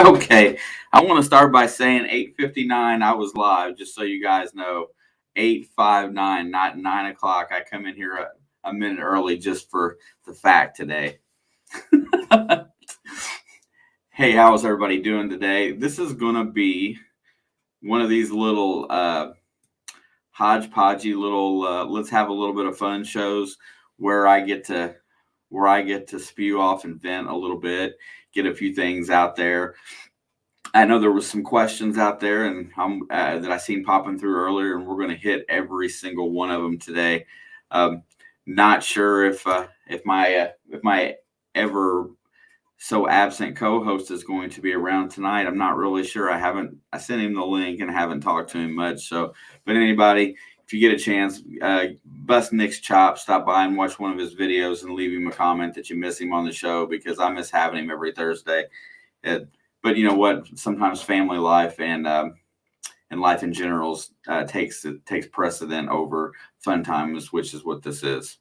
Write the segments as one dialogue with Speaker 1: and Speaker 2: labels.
Speaker 1: Okay, I want to start by saying 8:59. I was live, just so you guys know. 8:59, not 9 o'clock. I come in here a minute early just for the fact today. Hey, how's everybody doing today? This is gonna be one of these little hodgepodgey little let's have a little bit of fun shows where I get to spew off and vent a little bit, get a few things out there. I know there was some questions out there, and that I seen popping through earlier, and we're going to hit every single one of them today. Um, Not sure if my ever so absent co-host is going to be around tonight. I'm not really sure. I sent him the link and haven't talked to him much. So, but anybody, if you get a chance, bust Nick's chop, stop by and watch one of his videos and leave him a comment that you miss him on the show, because I miss having him every Thursday. But you know what? Sometimes family life and life in general takes precedent over fun times, which is what this is.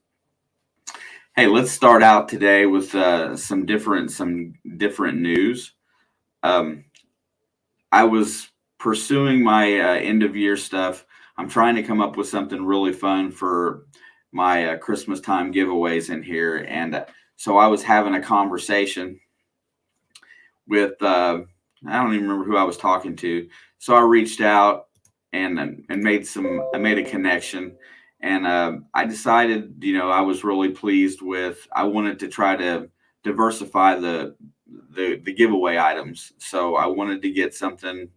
Speaker 1: Hey, let's start out today with some different news. I was pursuing my end of year stuff. I'm trying to come up with something really fun for my Christmas time giveaways in here, and so I was having a conversation with I don't even remember who I was talking to. So I reached out and made a connection, and I decided, I was really pleased with. I wanted to try to diversify the giveaway items, so I wanted to get something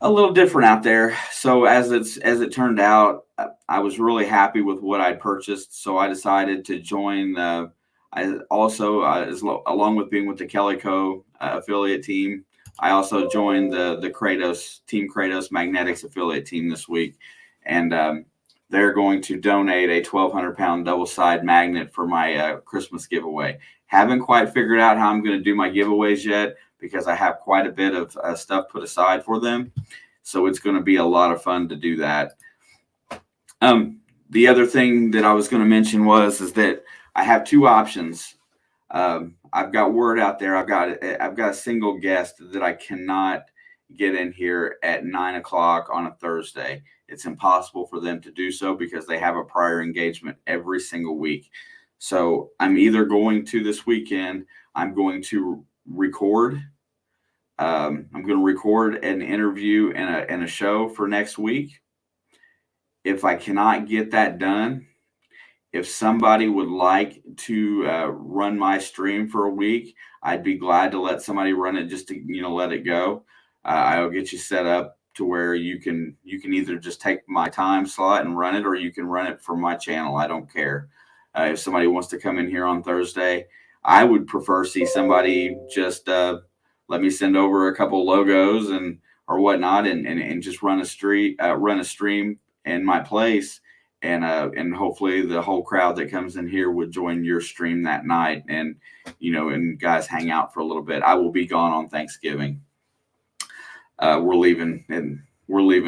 Speaker 1: a little different out there. So as it turned out, I was really happy with what I purchased. So I decided to join. I also, along with being with the Calico affiliate team, I also joined the Kratos Magnetics affiliate team this week, and they're going to donate a 1,200-pound double-side magnet for my Christmas giveaway. Haven't quite figured out how I'm going to do my giveaways yet, because I have quite a bit of stuff put aside for them. So it's going to be a lot of fun to do that. The other thing that I was going to mention is that I have two options. I've got word out there. I've got a single guest that I cannot get in here at 9 o'clock on a Thursday. It's impossible for them to do so because they have a prior engagement every single week. So I'm either going to this weekend, I'm going to record. I'm going to record an interview and a show for next week. If I cannot get that done, if somebody would like to run my stream for a week, I'd be glad to let somebody run it just to let it go. I'll get you set up to where you can either just take my time slot and run it, or you can run it from my channel. I don't care. If somebody wants to come in here on Thursday, I would prefer see somebody just let me send over a couple logos or whatnot, and just run a stream in my place, and hopefully the whole crowd that comes in here would join your stream that night, and guys hang out for a little bit. I will be gone on Thanksgiving. We're leaving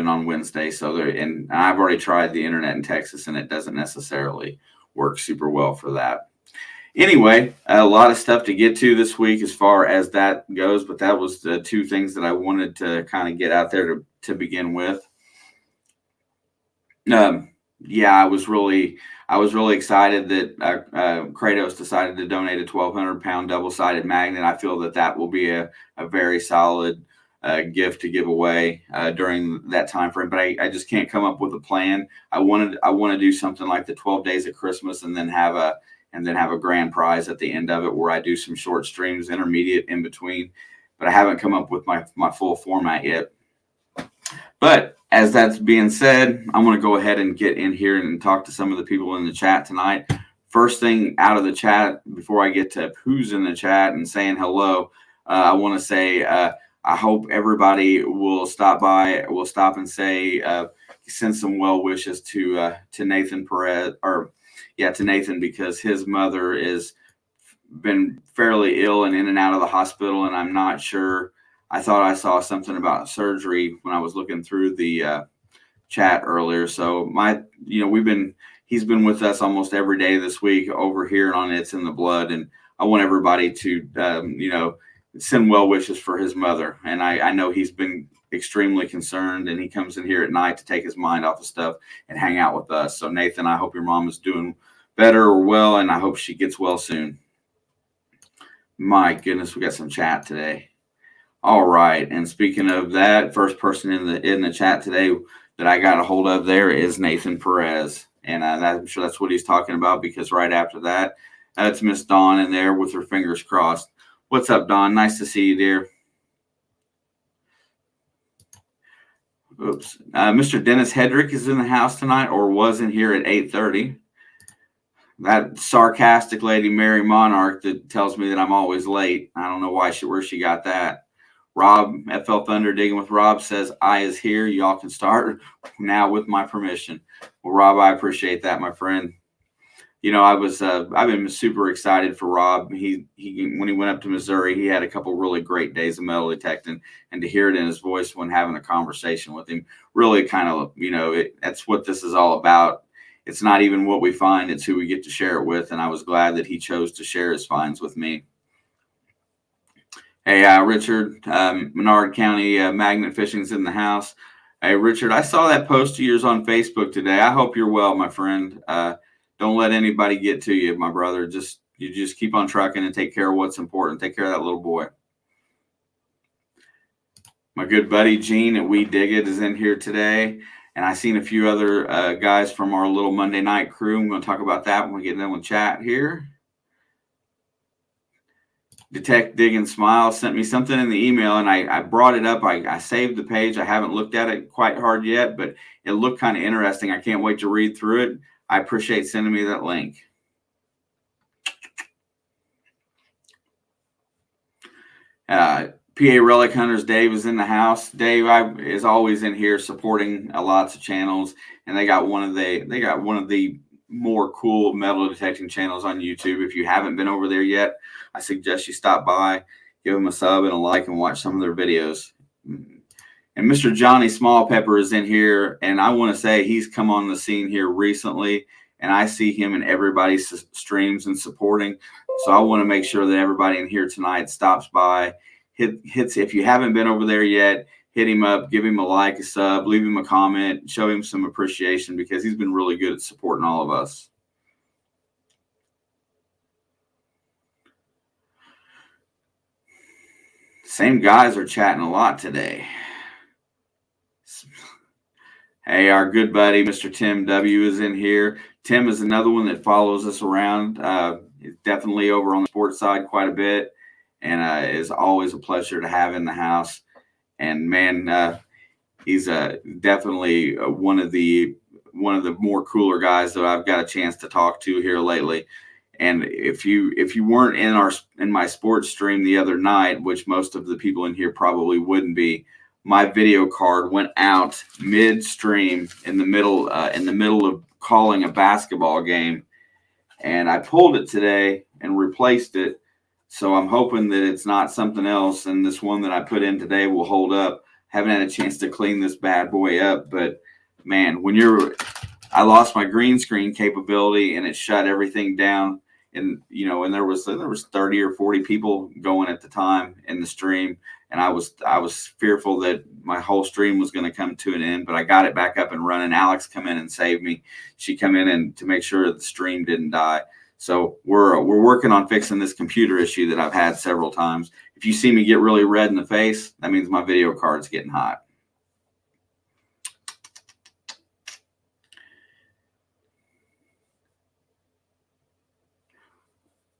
Speaker 1: on Wednesday, and I've already tried the internet in Texas, and it doesn't necessarily work super well for that. Anyway, a lot of stuff to get to this week as far as that goes, but that was the two things that I wanted to kind of get out there to begin with. I was really excited that Kratos decided to donate a 1,200-pound double-sided magnet. I feel that will be a very solid gift to give away during that time frame, but I just can't come up with a plan. I want to do something like the 12 days of Christmas, and then have a grand prize at the end of it, where I do some short streams, intermediate in between. But I haven't come up with my full format yet. But as that's being said, I'm going to go ahead and get in here and talk to some of the people in the chat tonight. First thing out of the chat, before I get to who's in the chat and saying hello, I want to say I hope everybody will stop by. We'll stop and say, send some well wishes to Nathan Perez, to Nathan, because his mother is been fairly ill and in and out of the hospital, and I'm not sure. I thought I saw something about surgery when I was looking through the chat earlier. So he's been with us almost every day this week over here on It's in the Blood, and I want everybody to send well wishes for his mother. And I know he's been extremely concerned, and he comes in here at night to take his mind off of stuff and hang out with us. So Nathan, I hope your mom is doing better or well, and I hope she gets well soon. My goodness, we got some chat today. All right, and speaking of that, first person in the chat today that I got a hold of there is Nathan Perez, and I'm sure that's what he's talking about, because right after that, it's Miss Dawn in there with her fingers crossed. What's up, Dawn? Nice to see you, dear. Oops. Mr. Dennis Hedrick is in the house tonight, or was in here at 8:30. That sarcastic lady, Mary Monarch, that tells me that I'm always late. I don't know where she got that. Rob, FL Thunder Digging with Rob says, I is here. Y'all can start now with my permission. Well, Rob, I appreciate that, my friend. You know, I've been super excited for Rob. He when he went up to Missouri, he had a couple really great days of metal detecting, and to hear it in his voice when having a conversation with him, really kind of, that's what this is all about. It's not even what we find, it's who we get to share it with. And I was glad that he chose to share his finds with me. Hey, Richard, Menard County Magnet Fishing's in the house. Hey, Richard, I saw that post of yours on Facebook today. I hope you're well, my friend. Don't let anybody get to you, my brother. You just keep on trucking and take care of what's important. Take care of that little boy. My good buddy Gene at We Dig It is in here today. And I seen a few other guys from our little Monday night crew. I'm going to talk about that when we get done with chat here. Detect, Dig, and Smile sent me something in the email, and I brought it up. I saved the page. I haven't looked at it quite hard yet, but it looked kind of interesting. I can't wait to read through it. I appreciate sending me that link. PA Relic Hunters Dave is in the house. Dave is always in here supporting lots of channels, and they got one of the more cool metal detecting channels on YouTube. If you haven't been over there yet, I suggest you stop by, give them a sub and a like, and watch some of their videos. And Mr. Johnny Small Pepper is in here, and I want to say he's come on the scene here recently, and I see him in everybody's streams and supporting. So I want to make sure that everybody in here tonight stops by, hits. If you haven't been over there yet, hit him up, give him a like, a sub, leave him a comment, show him some appreciation, because he's been really good at supporting all of us. Same guys are chatting a lot today. Hey, our good buddy, Mr. Tim W. is in here. Tim is another one that follows us around. He's definitely over on the sports side quite a bit, and is always a pleasure to have in the house. And man, he's definitely one of the more cooler guys that I've got a chance to talk to here lately. And if you weren't in my sports stream the other night, which most of the people in here probably wouldn't be, my video card went out midstream in the middle of calling a basketball game, and I pulled it today and replaced it. So I'm hoping that it's not something else, and this one that I put in today will hold up. Haven't had a chance to clean this bad boy up, but man, I lost my green screen capability, and it shut everything down. And and there was 30 or 40 people going at the time in the stream, and I was fearful that my whole stream was going to come to an end. But I got it back up and running. Alex come in and saved me. She come in and to make sure the stream didn't die. So we're working on fixing this computer issue that I've had several times. If you see me get really red in the face, that means my video card's getting hot.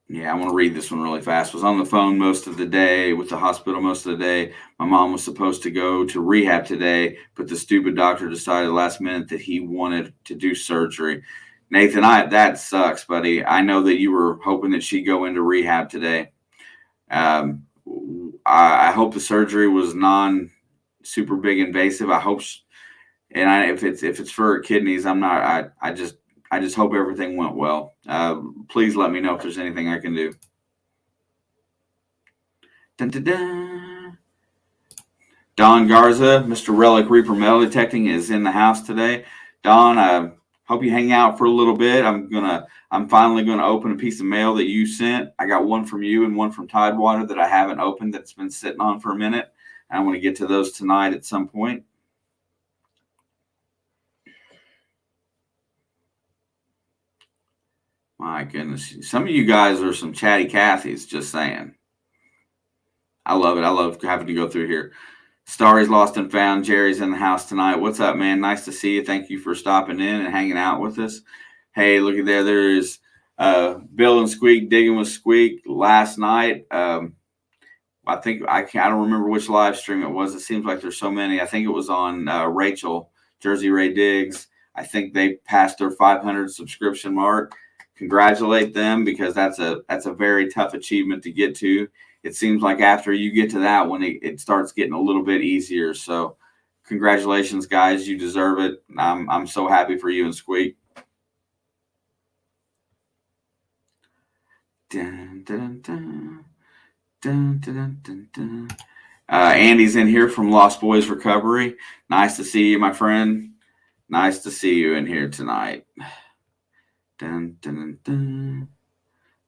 Speaker 1: Yeah, I want to read this one really fast. Was on the phone most of the day, with the hospital most of the day. My mom was supposed to go to rehab today, but the stupid doctor decided last minute that he wanted to do surgery. Nathan, that sucks, buddy. I know that you were hoping that she'd go into rehab today. I hope the surgery was super big invasive. I hope, if it's for her kidneys, I'm not. I just hope everything went well. Please let me know if there's anything I can do. Dun, dun, dun. Don Garza, Mr. Relic Reaper Metal Detecting, is in the house today. Don, Hope you hang out for a little bit. I'm finally gonna open a piece of mail that you sent. I got one from you and one from Tidewater that I haven't opened, that's been sitting on for a minute. I want to get to those tonight at some point. My goodness, some of you guys are some chatty Cathys, just saying. I love it. I love having to go through here. Starry's lost and found. Jerry's in the house tonight. What's up, man? Nice to see you. Thank you for stopping in and hanging out with us. Hey, look at there. There's Bill and Squeak digging with Squeak last night. I think I don't remember which live stream it was. It seems like there's so many. I think it was on Rachel, Jersey Ray Diggs. I think they passed their 500 subscription mark. Congratulate them, because that's a very tough achievement to get to. It seems like after you get to that one, it starts getting a little bit easier. So congratulations, guys. You deserve it. I'm so happy for you and Squeak. Dun, dun, dun, dun, dun, dun, dun. Andy's in here from Lost Boys Recovery. Nice to see you, my friend. Nice to see you in here tonight. Dun, dun, dun,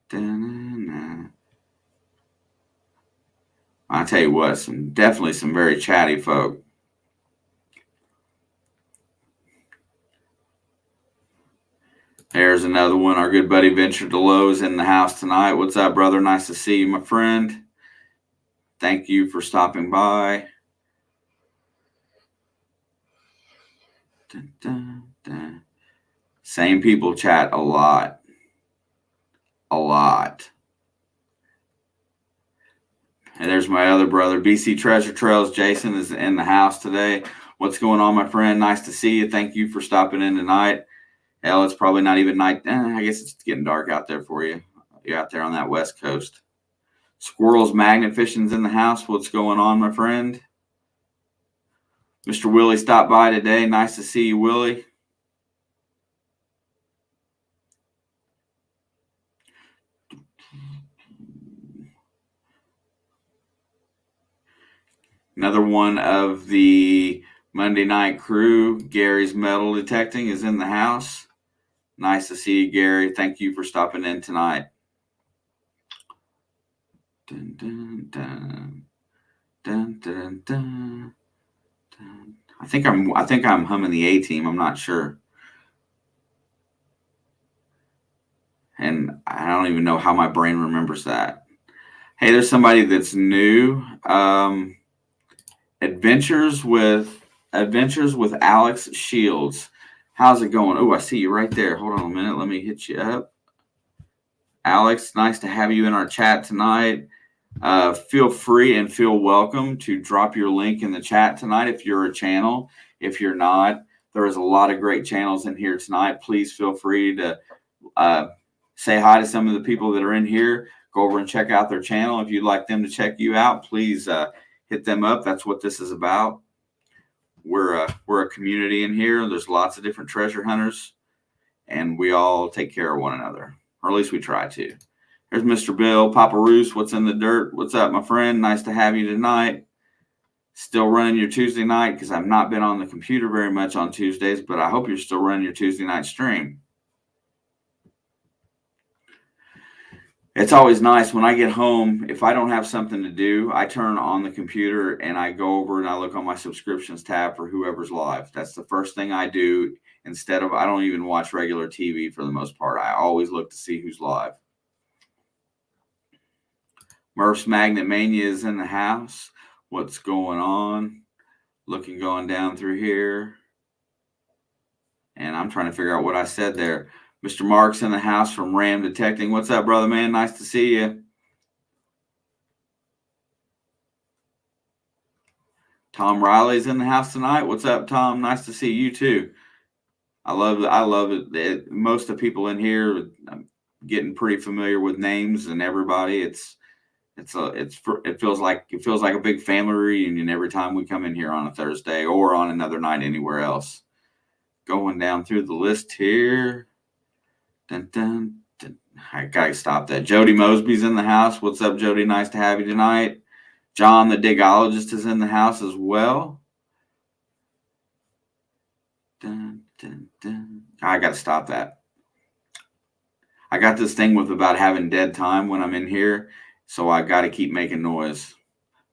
Speaker 1: dun, dun, dun. I tell you what, definitely some very chatty folk. There's another one. Our good buddy Venture DeLow is in the house tonight. What's up, brother? Nice to see you, my friend. Thank you for stopping by. Dun, dun, dun. Same people chat a lot. A lot. And there's my other brother, BC Treasure Trails. Jason is in the house today. What's going on, my friend? Nice to see you. Thank you for stopping in tonight. Hell, it's probably not even night. I guess it's getting dark out there for you. You're out there on that West Coast. Squirrels Magnet Fishing's in the house. What's going on, my friend? Mr. Willie stopped by today. Nice to see you, Willie. Another one of the Monday night crew, Gary's Metal Detecting, is in the house. Nice to see you, Gary. Thank you for stopping in tonight. Dun, dun, dun. Dun, dun, dun, dun. I think I'm humming the A-Team. I'm not sure. And I don't even know how my brain remembers that. Hey, there's somebody that's new. Adventures with Alex Shields. How's it going? Oh, I see you right there. Hold on a minute. Let me hit you up. Alex, nice to have you in our chat tonight. Feel free and feel welcome to drop your link in the chat tonight if you're a channel. If you're not, there is a lot of great channels in here tonight. Please feel free to say hi to some of the people that are in here. Go over and check out their channel. If you'd like them to check you out, please hit them up. That's what this is about. We're a community in here. There's lots of different treasure hunters, and we all take care of one another, or at least we try to. There's Mr. Bill, Papa Roos. What's in the dirt? What's up, my friend? Nice to have you tonight. Still running your Tuesday night, because I've not been on the computer very much on Tuesdays, but I hope you're still running your Tuesday night stream. It's always nice when I get home. If I don't have something to do, I turn on the computer and I go over and I look on my subscriptions tab for whoever's live. That's the first thing I do. I don't even watch regular TV for the most part. I always look to see who's live. Murph's Magnet Mania is in the house. What's going on? Going down through here. And I'm trying to figure out what I said there. Mr. Mark's in the house from Ram Detecting. What's up, brother, man? Nice to see you. Tom Riley's in the house tonight. What's up, Tom? Nice to see you too. I love it. Most of the people in here, I'm getting pretty familiar with names and everybody. It feels like a big family reunion every time we come in here on a Thursday or on another night anywhere else. Going down through the list here. Dun, dun, dun. I gotta stop that. Jody Mosby's in the house. What's up, Jody? Nice to have you tonight. John the Digologist is in the house as well. Dun, dun, dun. I got to stop that. I got this thing with about having dead time when I'm in here, so I got to keep making noise.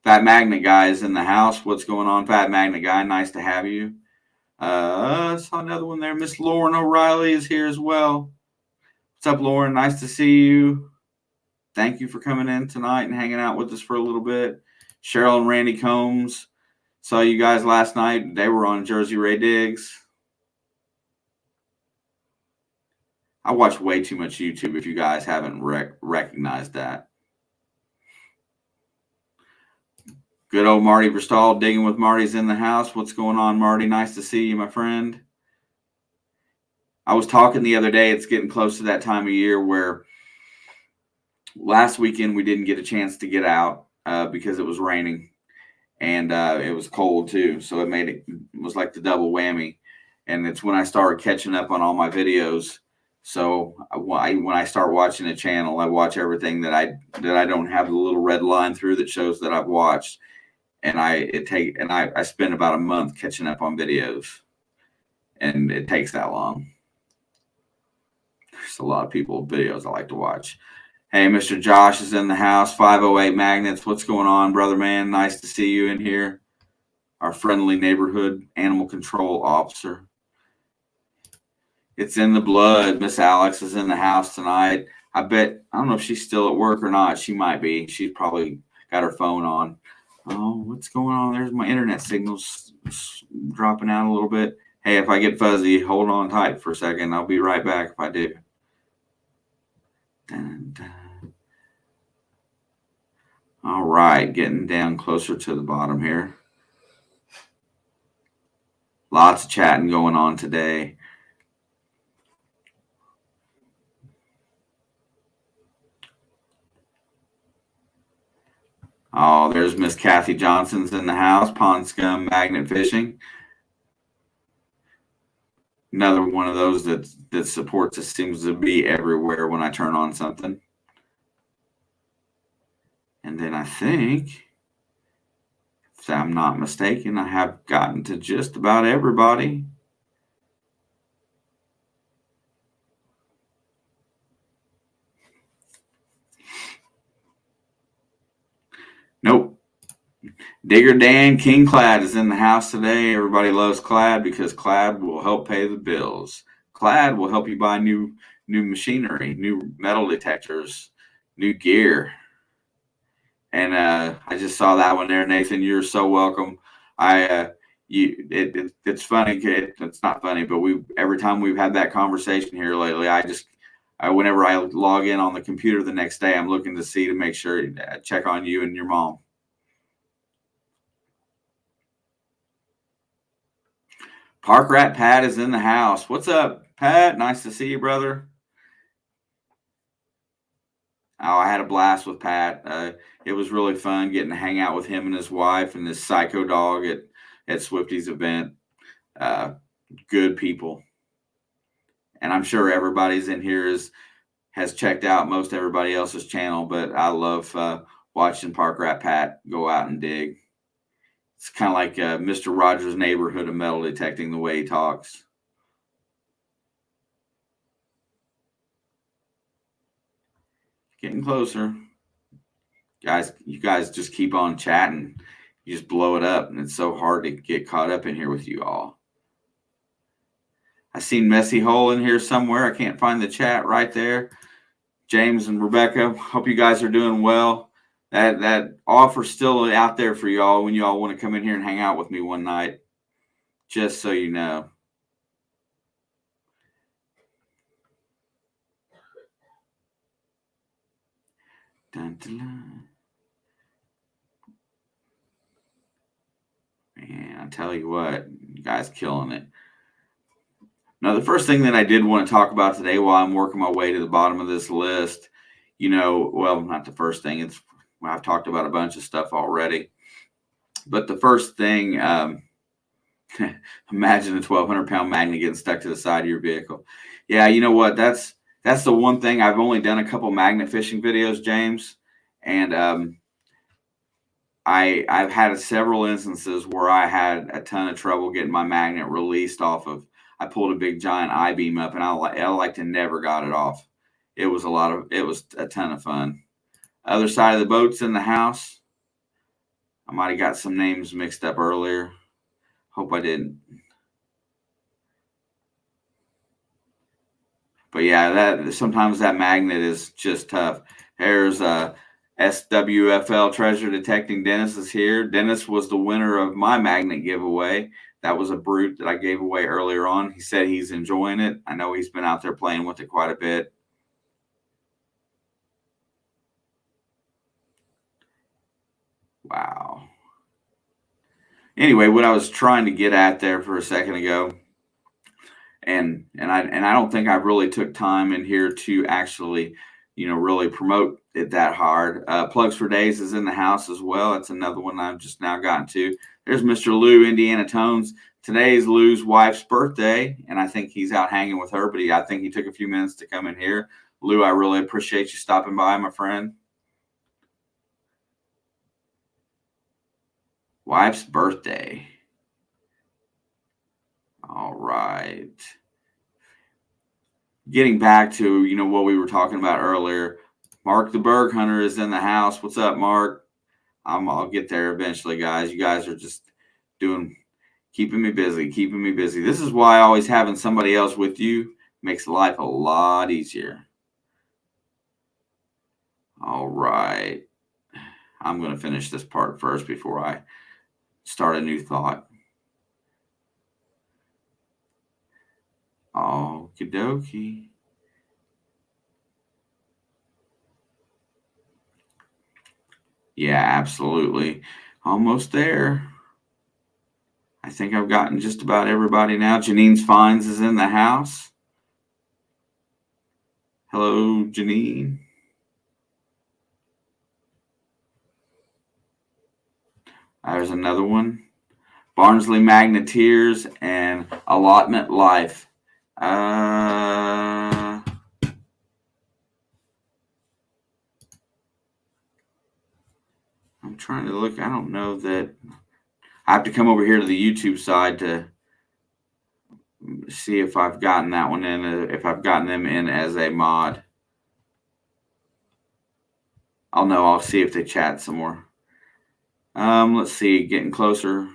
Speaker 1: Fat Magnet Guy is in the house. What's going on, Fat Magnet Guy? Nice to have you. Saw another one there. Miss Lauren O'Reilly is here as well. What's up, Lauren? Nice to see you. Thank you for coming in tonight and hanging out with us for a little bit. Cheryl and Randy Combs. Saw you guys last night. They were on Jersey Ray Diggs. I watch way too much YouTube if you guys haven't recognized that. Good old Marty Bristol, Digging with Marty's in the house. What's going on, Marty? Nice to see you, my friend. I was talking the other day, it's getting close to that time of year where last weekend we didn't get a chance to get out because it was raining and it was cold too. So it was like the double whammy. And it's when I started catching up on all my videos. So when I start watching a channel, I watch everything that I don't have the little red line through that shows that I've watched. And I spend about a month catching up on videos, and it takes that long. There's a lot of people videos I like to watch. Hey, Mr. Josh is in the house. 508 Magnets. What's going on, brother man? Nice to see you in here. Our friendly neighborhood animal control officer. It's in the blood. Miss Alex is in the house tonight. I don't know if she's still at work or not. She might be. She's probably got her phone on. Oh, what's going on? There's my internet signals dropping out a little bit. Hey, if I get fuzzy, hold on tight for a second. I'll be right back if I do. Dun, dun. All right, getting down closer to the bottom here. Lots of chatting going on today. Oh, there's Miss Kathy Johnson's in the house. Pond Scum Magnet Fishing. Another one of those that supports us, seems to be everywhere when I turn on something. And then I think, if I'm not mistaken, I have gotten to just about everybody. Nope. Digger Dan King Clad is in the house today. Everybody loves Clad because Clad will help pay the bills. Clad will help you buy new machinery, new metal detectors, new gear. And I just saw that one there, Nathan. You're so welcome. It's funny. It's not funny, but every time we've had that conversation here lately, whenever I log in on the computer the next day, I'm looking to make sure check on you and your mom. Park Rat Pat is in the house. What's up, Pat? Nice to see you, brother. Oh, I had a blast with Pat. It was really fun getting to hang out with him and his wife and this psycho dog at Swifty's event. Good people. And I'm sure everybody's in here has checked out most everybody else's channel, but I love watching Park Rat Pat go out and dig. It's kind of like Mr. Rogers' Neighborhood of metal detecting, the way he talks. Getting closer. Guys, you guys just keep on chatting. You just blow it up, and it's so hard to get caught up in here with you all. I seen Messy Hole in here somewhere. I can't find the chat right there. James and Rebecca, hope you guys are doing well. That offer's still out there for y'all when y'all want to come in here and hang out with me one night, just so you know. Dun, dun, dun. Man, I tell you what, you guys killing it. Now, the first thing that I did want to talk about today while I'm working my way to the bottom of this list, well, not the first thing. I've talked about a bunch of stuff already. But the first thing, imagine a 1,200-pound magnet getting stuck to the side of your vehicle. Yeah, you know what? That's the one thing. I've only done a couple magnet fishing videos, James, and I've had several instances where I had a ton of trouble getting my magnet released off of. I pulled a big giant I-beam up, and I like to never got it off. It was a ton of fun. Other side of the boat's in the house. I might have got some names mixed up earlier. Hope I didn't. But yeah, sometimes that magnet is just tough. There's SWFL Treasure Detecting. Dennis is here. Dennis was the winner of my magnet giveaway. That was a brute that I gave away earlier on. He said he's enjoying it. I know he's been out there playing with it quite a bit. Wow. Anyway, what I was trying to get at there for a second ago, and I don't think I really took time in here to actually, really promote it that hard. Plugs for Days is in the house as well. It's another one I've just now gotten to. There's Mr. Lou, Indiana Tones. Today is Lou's wife's birthday, and I think he's out hanging with her, but I think he took a few minutes to come in here. Lou, I really appreciate you stopping by, my friend. Wife's birthday. All right. Getting back to, what we were talking about earlier, Mark the Berg Hunter is in the house. What's up, Mark? I'll get there eventually, guys. You guys are just keeping me busy. This is why always having somebody else with you makes life a lot easier. All right. I'm going to finish this part first before I start a new thought. Okie dokie. Yeah, absolutely. Almost there. I think I've gotten just about everybody now. Janine's Finds is in the house. Hello, Janine. There's another one. Barnsley Magneteers and Allotment Life. I'm trying to look. I don't know that. I have to come over here to the YouTube side to see if I've gotten that one in, if I've gotten them in as a mod. I'll see if they chat some more. Let's see, getting closer.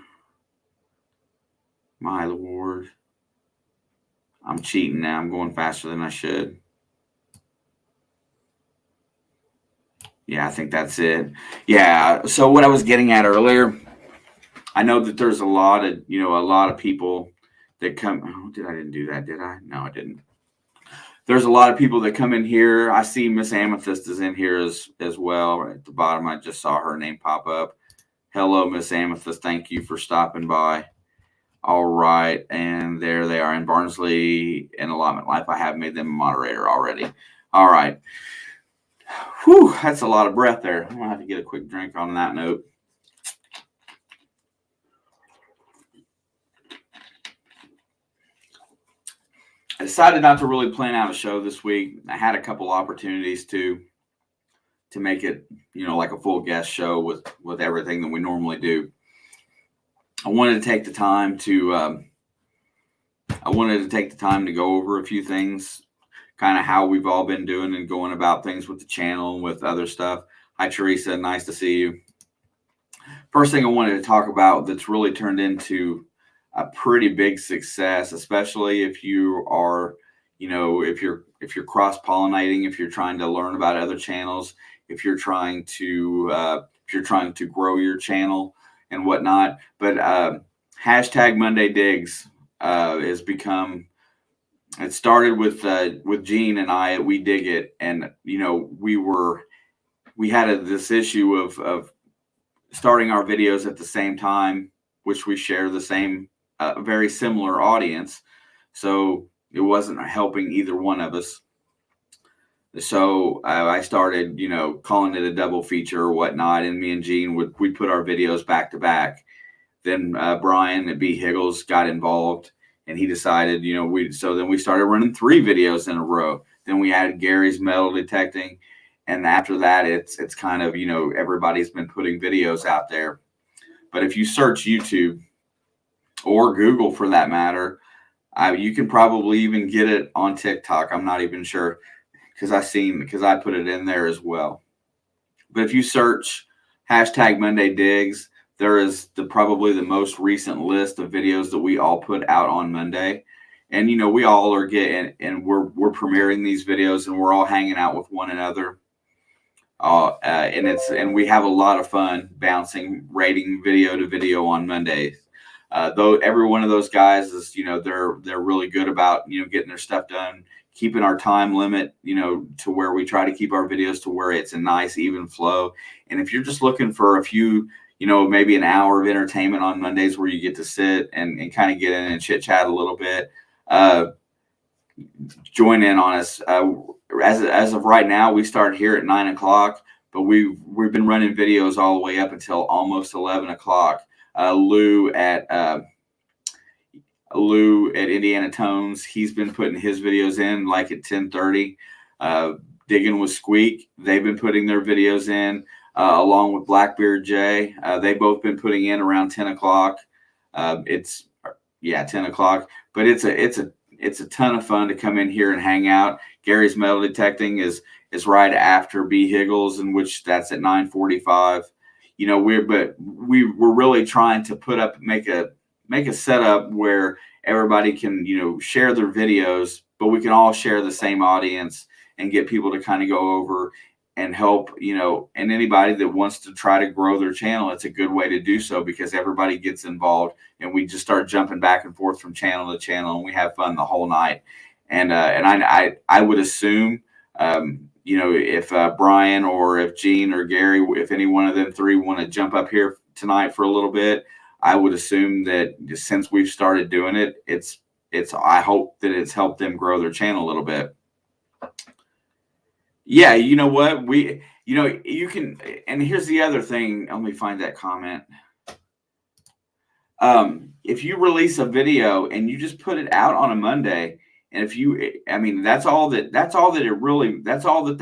Speaker 1: My Lord. I'm cheating now. I'm going faster than I should. Yeah, I think that's it. Yeah, so what I was getting at earlier, I know that there's a lot of people that come. Oh, I didn't do that, did I? No, I didn't. There's a lot of people that come in here. I see Miss Amethyst is in here as well. Right at the bottom, I just saw her name pop up. Hello, Miss Amethyst. Thank you for stopping by. All right, and there they are in Barnsley and Allotment Life. I have made them a moderator already. All right. Whew, that's a lot of breath there. I'm gonna have to get a quick drink on that note. I decided not to really plan out a show this week. I had a couple opportunities to make it, like a full guest show with everything that we normally do. I wanted to take the time to go over a few things, kind of how we've all been doing and going about things with the channel and with other stuff. Hi, Teresa. Nice to see you. First thing I wanted to talk about that's really turned into a pretty big success, especially if you are, if you're cross-pollinating, if you're trying to learn about other channels, if you're trying to grow your channel and whatnot. But hashtag Monday Digs has become. It started with Gene and I. We dig it, and we had this issue of starting our videos at the same time, which we share the same very similar audience, so it wasn't helping either one of us. So I started, calling it a double feature or whatnot, and me and Gene we'd put our videos back to back. Then Brian at B. Higgles got involved, and he decided, then we started running 3 videos in a row. Then we added Gary's metal detecting, and after that, it's kind of, everybody's been putting videos out there. But if you search YouTube or Google for that matter, You can probably even get it on TikTok. I'm not even sure because I put it in there as well. But if you search hashtag Monday Digs, there is probably the most recent list of videos that we all put out on Monday. And we all are getting, and we're premiering these videos, and we're all hanging out with one another. And we have a lot of fun bouncing rating video to video on Mondays. Though every one of those guys is, they're really good about getting their stuff done, keeping our time limit, to where we try to keep our videos to where it's a nice even flow. And if you're just looking for a few, maybe an hour of entertainment on Mondays where you get to sit and kind of get in and chit chat a little bit, join in on us. As of right now, we start here at 9 o'clock, but we've been running videos all the way up until almost 11 o'clock. Lou at Indiana Tones, he's been putting his videos in like at 10:30. Digging with Squeak, they've been putting their videos in along with Blackbeard Jay. They've both been putting in around 10 o'clock. 10 o'clock, but it's a ton of fun to come in here and hang out. Gary's Metal Detecting is right after B Higgles, in which that's at 9:45. We're really trying to make a setup where everybody can, share their videos, but we can all share the same audience and get people to kind of go over and help, and anybody that wants to try to grow their channel, it's a good way to do so because everybody gets involved and we just start jumping back and forth from channel to channel and we have fun the whole night. And I would assume, if Brian or if Gene or Gary, if any one of them three want to jump up here tonight for a little bit, I would assume that since we've started doing it, I hope that it's helped them grow their channel a little bit. Yeah, you know what? You can, and here's the other thing. Let me find that comment. If you release a video and you just put it out on a Monday, and that's all that the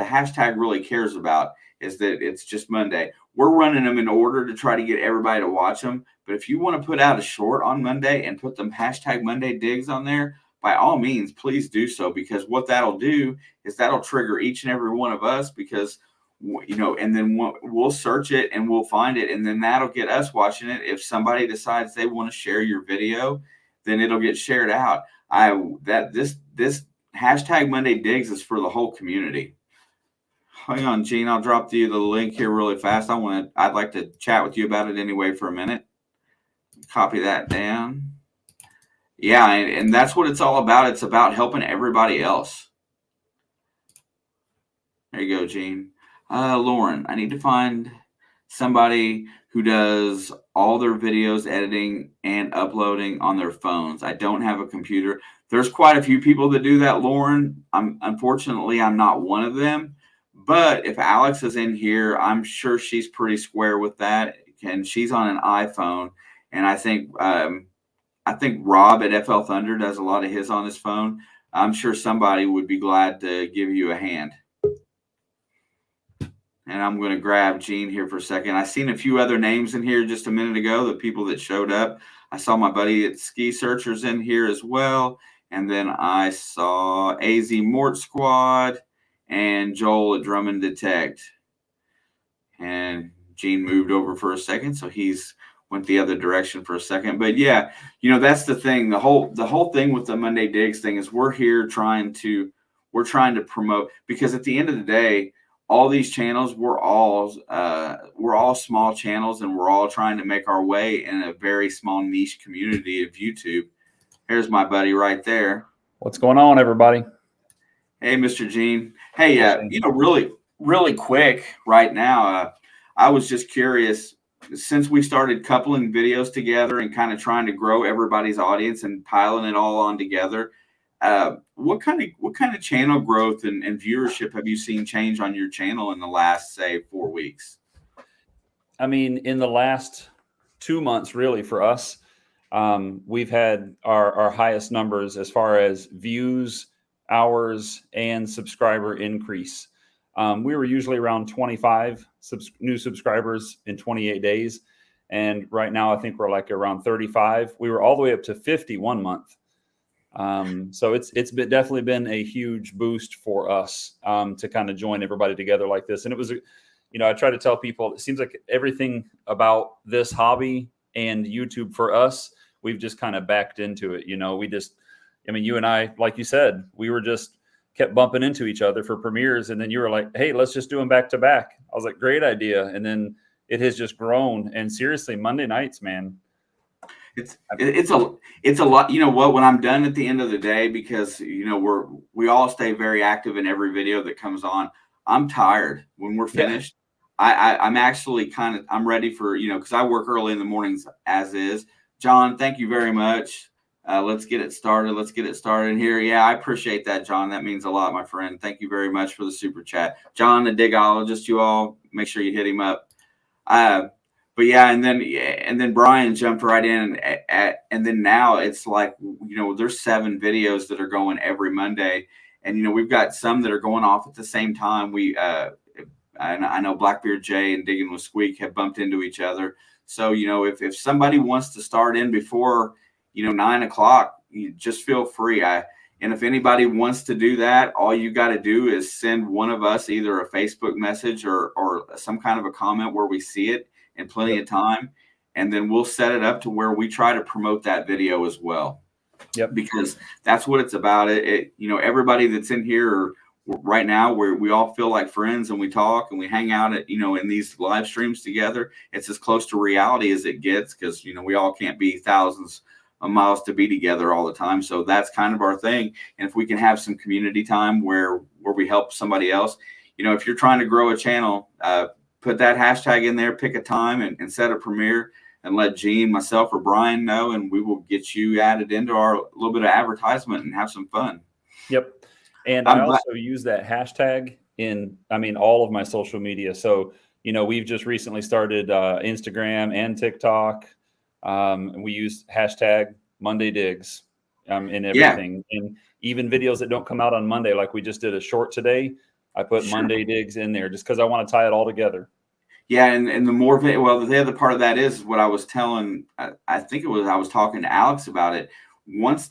Speaker 1: hashtag really cares about is that it's just Monday. We're running them in order to try to get everybody to watch them. But if you want to put out a short on Monday and put them hashtag Monday Digs on there, by all means, please do so, because what that'll do is that'll trigger each and every one of us because, and then we'll search it and we'll find it. And then that'll get us watching it. If somebody decides they want to share your video, then it'll get shared out. This hashtag Monday Digs is for the whole community. Hang on, Gene. I'll drop you the link here really fast. I'd like to chat with you about it anyway for a minute. Copy that down. Yeah, and that's what it's all about. It's about helping everybody else. There you go, Gene. Lauren, I need to find somebody who does all their videos editing and uploading on their phones. I don't have a computer. There's quite a few people that do that, Lauren. Unfortunately, I'm not one of them. But if Alex is in here, I'm sure she's pretty square with that. And she's on an iPhone. And I think Rob at FL Thunder does a lot of his on his phone. I'm sure somebody would be glad to give you a hand. And I'm going to grab Gene here for a second. I seen a few other names in here just a minute ago, the people that showed up. I saw my buddy at Ski Searchers in here as well. And then I saw AZ Mort Squad and Joel at Drum and Detect. And Gene moved over for a second, so he's went the other direction for a second. But yeah, that's the thing. The whole thing with the Monday Digs thing is we're trying to promote, because at the end of the day, all these channels, we're all small channels, and we're all trying to make our way in a very small niche community of YouTube. Here's my buddy right there.
Speaker 2: What's going on, everybody?
Speaker 1: Hey, Mr. Gene. Hey, really quick right now, I was just curious, since we started coupling videos together and kind of trying to grow everybody's audience and piling it all on together, what kind of channel growth and viewership have you seen change on your channel in the last, say, 4 weeks?
Speaker 2: I mean, in the last 2 months, really, for us, we've had our highest numbers as far as views, hours, and subscriber increase. We were usually around 25 new subscribers in 28 days. And right now, I think we're like around 35. We were all the way up to 50 1 month. So definitely been a huge boost for us to kind of join everybody together like this. And it was, I try to tell people, it seems like everything about this hobby and YouTube for us, we've just kind of backed into it. You and I, like you said, we were just kept bumping into each other for premieres. And then you were like, hey, let's just do them back to back. I was like, great idea. And then it has just grown. And seriously, Monday nights, man.
Speaker 1: It's a lot. You know what? When I'm done at the end of the day, because we all stay very active in every video that comes on. I'm tired when we're finished. I'm actually I'm ready for because I work early in the mornings as is. John, thank you very much. Let's get it started. Let's get it started here. Yeah, I appreciate that, John. That means a lot, my friend. Thank you very much for the super chat, John, the digologist. You all make sure you hit him up. But yeah, and then Brian jumped right in, and then now it's like there's 7 videos that are going every Monday, and we've got some that are going off at the same time. I know Blackbeard Jay and Digging with Squeak have bumped into each other. So if somebody wants to start in before 9 o'clock, you just feel free. And if anybody wants to do that, all you got to do is send one of us either a Facebook message or some kind of a comment where we see it in plenty of time, and then we'll set it up to where we try to promote that video as well.
Speaker 2: Yep.
Speaker 1: Because that's what it's about. Everybody that's in here right now, we all feel like friends, and we talk and we hang out in these live streams together. It's as close to reality as it gets, because we all can't be thousands of miles to be together all the time. So that's kind of our thing. And if we can have some community time where we help somebody else, if you're trying to grow a channel, put that hashtag in there, pick a time and set a premiere, and let Gene, myself, or Brian know, and we will get you added into our little bit of advertisement and have some fun.
Speaker 2: Yep. And I also use that hashtag in, all of my social media. So, we've just recently started Instagram and TikTok. And we use hashtag Monday Digs in everything. Yeah. And even videos that don't come out on Monday, like we just did a short today, I put Monday Digs in there just because I want to tie it all together.
Speaker 1: Yeah, and the other part of that is what I was telling. I think I was talking to Alex about it. Once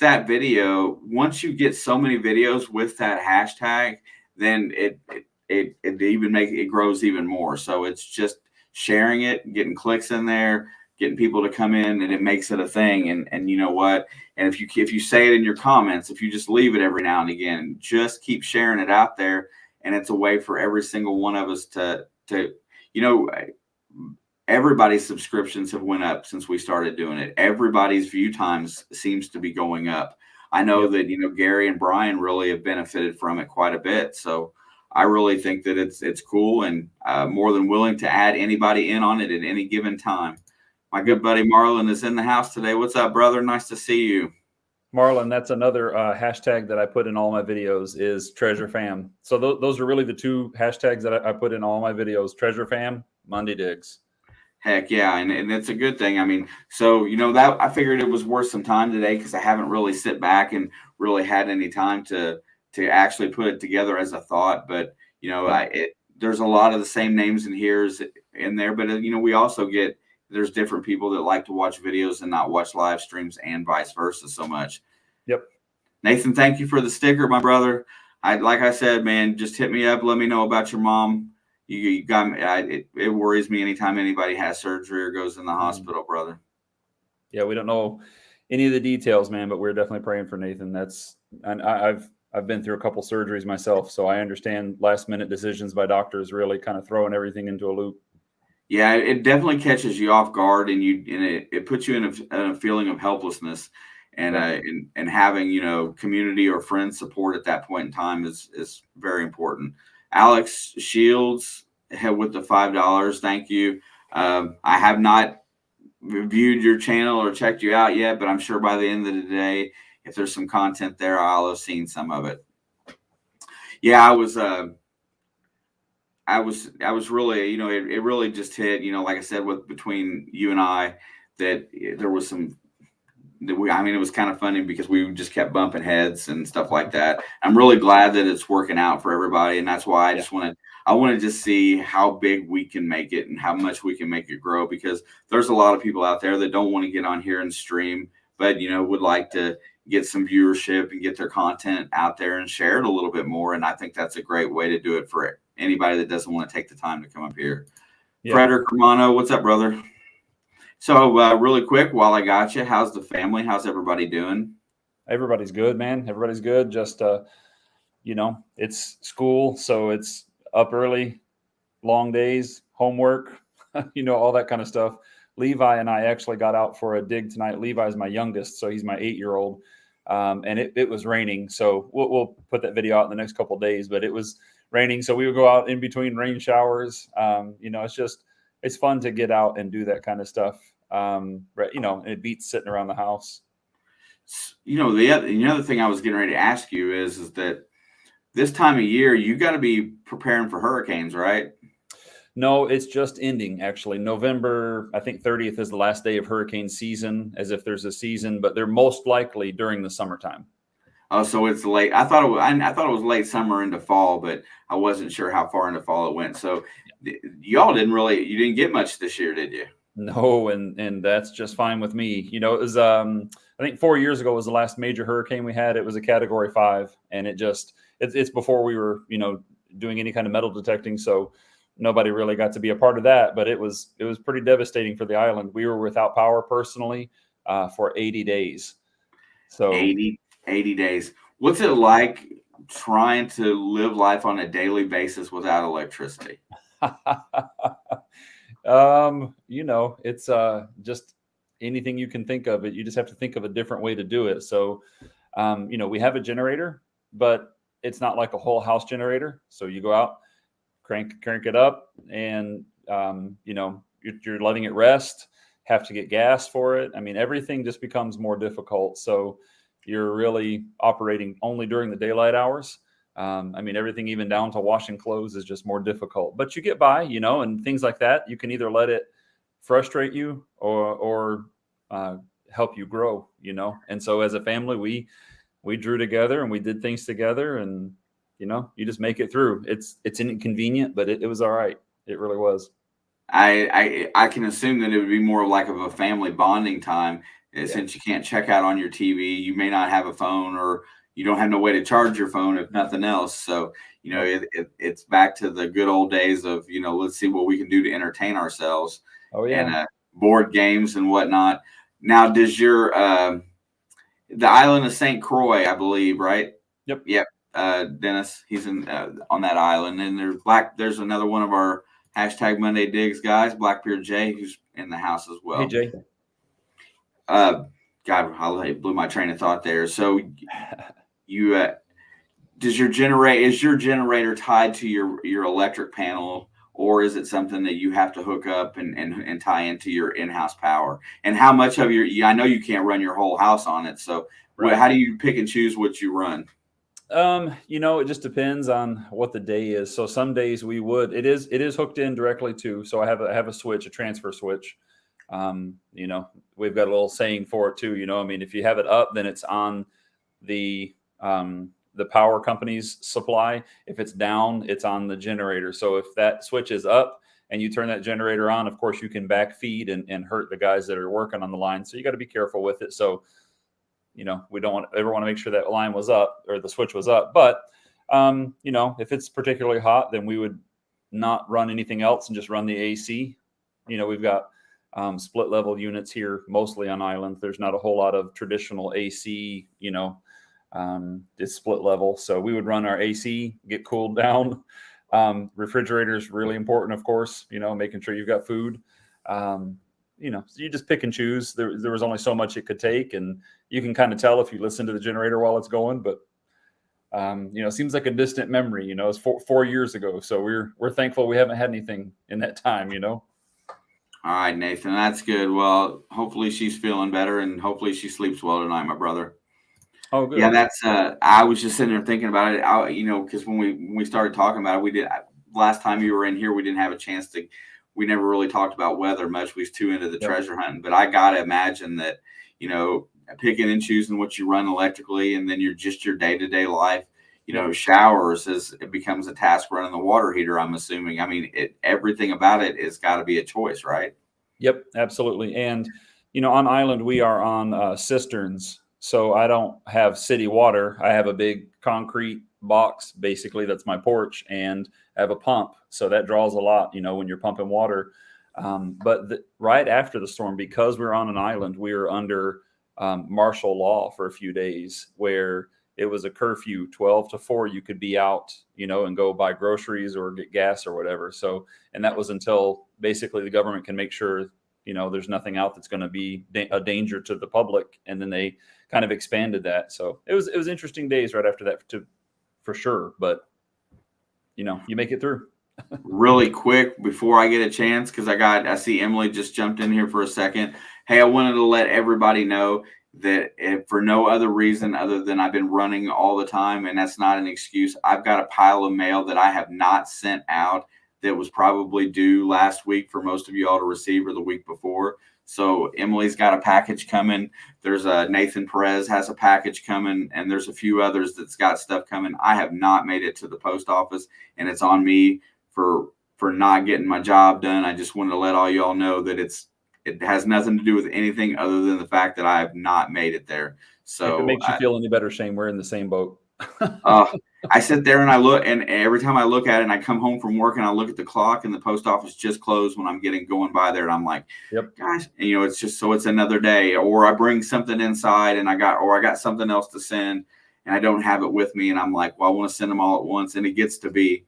Speaker 1: you get so many videos with that hashtag, then it grows even more. So it's just sharing it, getting clicks in there, getting people to come in, and it makes it a thing. And you know what? And if you say it in your comments, if you just leave it every now and again, just keep sharing it out there. And it's a way for every single one of us to everybody's subscriptions have went up since we started doing it. Everybody's view times seems to be going up. I know that, Gary and Brian really have benefited from it quite a bit. So I really think that it's cool, and more than willing to add anybody in on it at any given time. My good buddy Marlon is in the house today. What's up, brother? Nice to see you.
Speaker 2: Marlon, that's another hashtag that I put in all my videos is Treasure Fam. So those are really the 2 hashtags that I put in all my videos: Treasure Fam, Monday Digs.
Speaker 1: Heck yeah, and it's a good thing. So that I figured it was worth some time today, because I haven't really sit back and really had any time to actually put it together as a thought. But there's a lot of the same names and here's in there, but we also get. There's different people that like to watch videos and not watch live streams, and vice versa so much.
Speaker 2: Yep.
Speaker 1: Nathan, thank you for the sticker, my brother. Like I said, man, just hit me up. Let me know about your mom. You got me. It worries me anytime anybody has surgery or goes in the hospital, brother.
Speaker 2: Yeah, we don't know any of the details, man, but we're definitely praying for Nathan. I've been through a couple surgeries myself, so I understand last minute decisions by doctors really kind of throwing everything into a loop.
Speaker 1: Yeah, it definitely catches you off guard, and it puts you in a feeling of helplessness, and and having community or friend support at that point in time is very important. Alex Shields with the $5, thank you. I have not viewed your channel or checked you out yet, but I'm sure by the end of the day, if there's some content there, I'll have seen some of it. Yeah, I was really, it really just hit, like I said, between you and I, that there was some, it was kind of funny because we just kept bumping heads and stuff like that. I'm really glad that it's working out for everybody. And that's why I want to just see how big we can make it and how much we can make it grow, because there's a lot of people out there that don't want to get on here and stream, but, would like to, get some viewership and get their content out there and share it a little bit more. And I think that's a great way to do it for anybody that doesn't want to take the time to come up here. Yeah. Frederick Romano, what's up, brother? So really quick, while I got you, how's the family? How's everybody doing?
Speaker 2: Everybody's good, man. Everybody's good. Just, it's school. So it's up early, long days, homework, all that kind of stuff. Levi and I actually got out for a dig tonight. Levi's my youngest, so he's my 8-year-old. And it was raining. So we'll put that video out in the next couple of days, but it was raining. So we would go out in between rain showers. It's fun to get out and do that kind of stuff. It beats sitting around the house.
Speaker 1: The other thing I was getting ready to ask you is that this time of year, you got to be preparing for hurricanes, right?
Speaker 2: No, it's just ending, actually. November, I think 30th is the last day of hurricane season, as if there's a season, but they're most likely during the summertime.
Speaker 1: Oh, so it's late. I thought it was late summer into fall, but I wasn't sure how far into fall it went. So y'all you didn't get much this year, did you?
Speaker 2: No, and that's just fine with me. It was I think 4 years ago was the last major hurricane we had. It was a Category 5, and it's before we were doing any kind of metal detecting, so nobody really got to be a part of that. But it was pretty devastating for the island. We were without power personally for 80 days. So
Speaker 1: 80 days. What's it like trying to live life on a daily basis without electricity?
Speaker 2: It's just anything you can think of it. You just have to think of a different way to do it. So, we have a generator, but it's not like a whole house generator. So you go out, crank it up, and, you're letting it rest, have to get gas for it. I mean, everything just becomes more difficult. So you're really operating only during the daylight hours. Everything even down to washing clothes is just more difficult, but you get by, and things like that. You can either let it frustrate you or help you grow, And so as a family, we drew together and we did things together, and, you just make it through. It's inconvenient, but it was all right. It really was.
Speaker 1: I can assume that it would be more like of a family bonding time, since you can't check out on your TV. You may not have a phone, or you don't have no way to charge your phone, if nothing else. So, it's back to the good old days of, let's see what we can do to entertain ourselves.
Speaker 2: Oh, yeah.
Speaker 1: And board games and whatnot. Now, does your the island of St. Croix, I believe, right?
Speaker 2: Yep.
Speaker 1: Dennis, he's in on that island. And there's another one of our #Monday Digs guys, Blackbeard Jay, who's in the house as well.
Speaker 2: Hey, Jay.
Speaker 1: God, I blew my train of thought there. So you is your generator tied to your electric panel, or is it something that you have to hook up and tie into your in-house power? And how much of I know you can't run your whole house on it. So right. How do you pick and choose what you run?
Speaker 2: It just depends on what the day is. So some days it is hooked in directly to, so I have a switch, a transfer switch. We've got a little saying for it too, if you have it up, then it's on the power company's supply. If it's down, it's on the generator. So if that switch is up and you turn that generator on, of course you can backfeed and hurt the guys that are working on the line. So you got to be careful with it. So, we don't ever want to make sure that line was up or the switch was up. But, if it's particularly hot, then we would not run anything else and just run the AC. We've got split level units here, mostly on island. There's not a whole lot of traditional AC, it's split level. So we would run our AC, get cooled down. Refrigerator is really important, of course, making sure you've got food. So you just pick and choose. There was only so much it could take, and you can kind of tell if you listen to the generator while it's going. But it seems like a distant memory. It's 4 years ago, so we're thankful we haven't had anything in that time.
Speaker 1: All right, Nathan, that's good. Well, hopefully she's feeling better, and hopefully she sleeps well tonight, my brother.
Speaker 2: Oh, good.
Speaker 1: Yeah, that's. I was just sitting there thinking about it. Because when we started talking about it, we did last time you were in here. We didn't have a chance to. We never really talked about weather much. We was too into the treasure hunting. But I gotta imagine that picking and choosing what you run electrically, and then your day-to-day life. Showers it becomes a task running the water heater. I'm assuming. Everything about it has got to be a choice, right?
Speaker 2: Yep, absolutely. And on island we are on cisterns. So I don't have city water. I have a big concrete box, basically, that's my porch, and I have a pump. So that draws a lot, when you're pumping water. But right after the storm, because we're on an island, we were under martial law for a few days, where it was a curfew, 12 to 4. You could be out, and go buy groceries or get gas or whatever. So, and that was until basically the government can make sure, there's nothing out that's going to be a danger to the public. And then they kind of expanded that. So it was interesting days right after that, for sure. But you make it through.
Speaker 1: Really quick before I get a chance, because I see Emily just jumped in here for a second. Hey, I wanted to let everybody know that if for no other reason other than I've been running all the time, and that's not an excuse, I've got a pile of mail that I have not sent out that was probably due last week for most of you all to receive, or the week before. So Emily's got a package coming. There's Nathan Perez has a package coming, and there's a few others that's got stuff coming. I have not made it to the post office, and it's on me for not getting my job done. I just wanted to let all y'all know that it has nothing to do with anything other than the fact that I have not made it there. So
Speaker 2: if it makes you feel any better, Shane, we're in the same boat.
Speaker 1: I sit there and I look, and every time I look at it, and I come home from work and I look at the clock, and the post office just closed when I'm going by there, and I'm like,
Speaker 2: yep,
Speaker 1: gosh, and, it's just, so it's another day. Or I bring something inside and I got something else to send and I don't have it with me, and I'm like, well, I want to send them all at once. And it gets to be,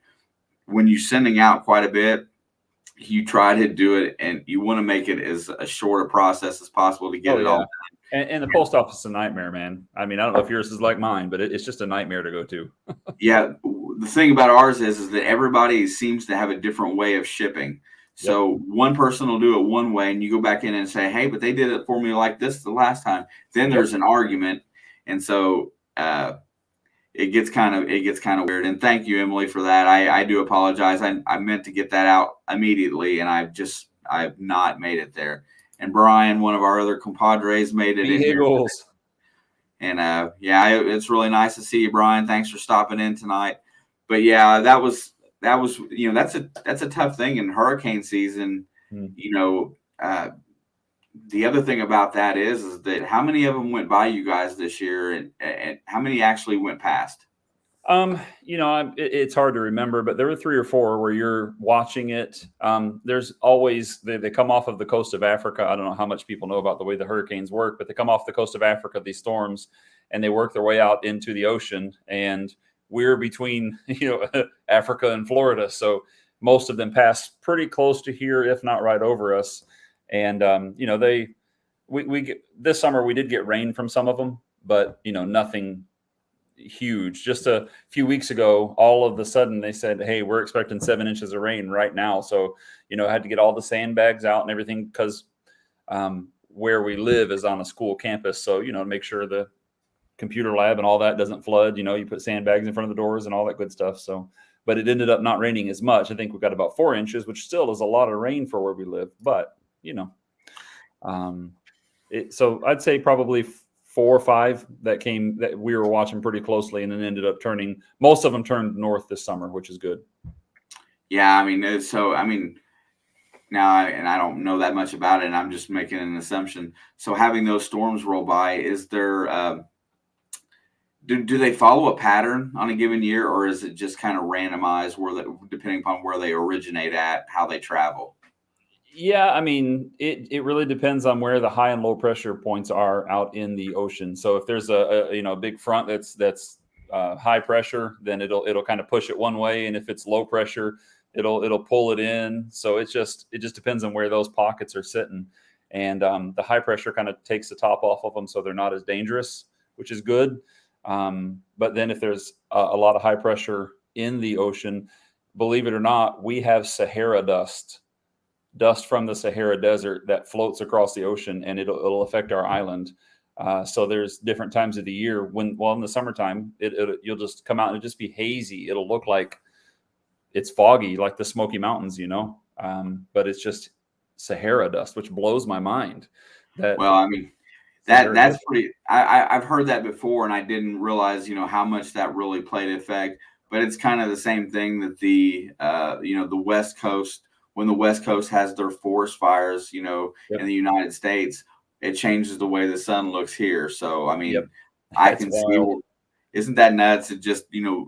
Speaker 1: when you're sending out quite a bit, you try to do it and you want to make it as a short a process as possible to get it all done.
Speaker 2: And the post office is a nightmare, man. I mean, I don't know if yours is like mine, but it's just a nightmare to go to.
Speaker 1: Yeah. The thing about ours is that everybody seems to have a different way of shipping. So one person will do it one way, and you go back in and say, hey, but they did it for me like this the last time. Then there's an argument. And so it gets kind of weird. And thank you, Emily, for that. I do apologize. I meant to get that out immediately, and I've not made it there. And Brian, one of our other compadres, made it in here. And it's really nice to see you, Brian. Thanks for stopping in tonight. But yeah, that was that's a tough thing in hurricane season. The other thing about that is that how many of them went by you guys this year, and how many actually went past?
Speaker 2: It's hard to remember, but there were 3 or 4 where you're watching it. There's always, they come off of the coast of Africa. I don't know how much people know about the way the hurricanes work, but they come off the coast of Africa, these storms, and they work their way out into the ocean. And we're between, Africa and Florida. So most of them pass pretty close to here, if not right over us. And, this summer we did get rain from some of them, but, nothing huge. Just a few weeks ago, all of a sudden they said, hey, we're expecting 7 inches of rain right now. So, I had to get all the sandbags out and everything, because where we live is on a school campus. So, to make sure the computer lab and all that doesn't flood, you put sandbags in front of the doors and all that good stuff. So, but it ended up not raining as much. I think we got about 4 inches, which still is a lot of rain for where we live. But, so I'd say probably 4 or 5 that we were watching pretty closely, and then ended up most of them turned north this summer, which is good.
Speaker 1: Yeah. Now, and I don't know that much about it, and I'm just making an assumption. So having those storms roll by, is there, do they follow a pattern on a given year, or is it just kind of randomized depending upon where they originate at, how they travel?
Speaker 2: Yeah, it really depends on where the high and low pressure points are out in the ocean. So if there's a big front that's high pressure, then it'll kind of push it one way, and if it's low pressure, it'll pull it in. So it just depends on where those pockets are sitting, and the high pressure kind of takes the top off of them, so they're not as dangerous, which is good. But then if there's a lot of high pressure in the ocean, believe it or not, we have Sahara dust from the Sahara Desert that floats across the ocean, and it'll affect our island. So there's different times of the year in the summertime, you'll just come out and it'll just be hazy. It'll look like it's foggy, like the Smoky Mountains, but it's just Sahara dust, which blows my mind.
Speaker 1: That's pretty. I've heard that before, and I didn't realize, how much that really played effect. But it's kind of the same thing that the West Coast, when the West Coast has their forest fires, in the United States, it changes the way the sun looks here. So, I mean,
Speaker 2: Yep.
Speaker 1: I
Speaker 2: That's
Speaker 1: can see,
Speaker 2: wild.
Speaker 1: isn't that nuts? It just,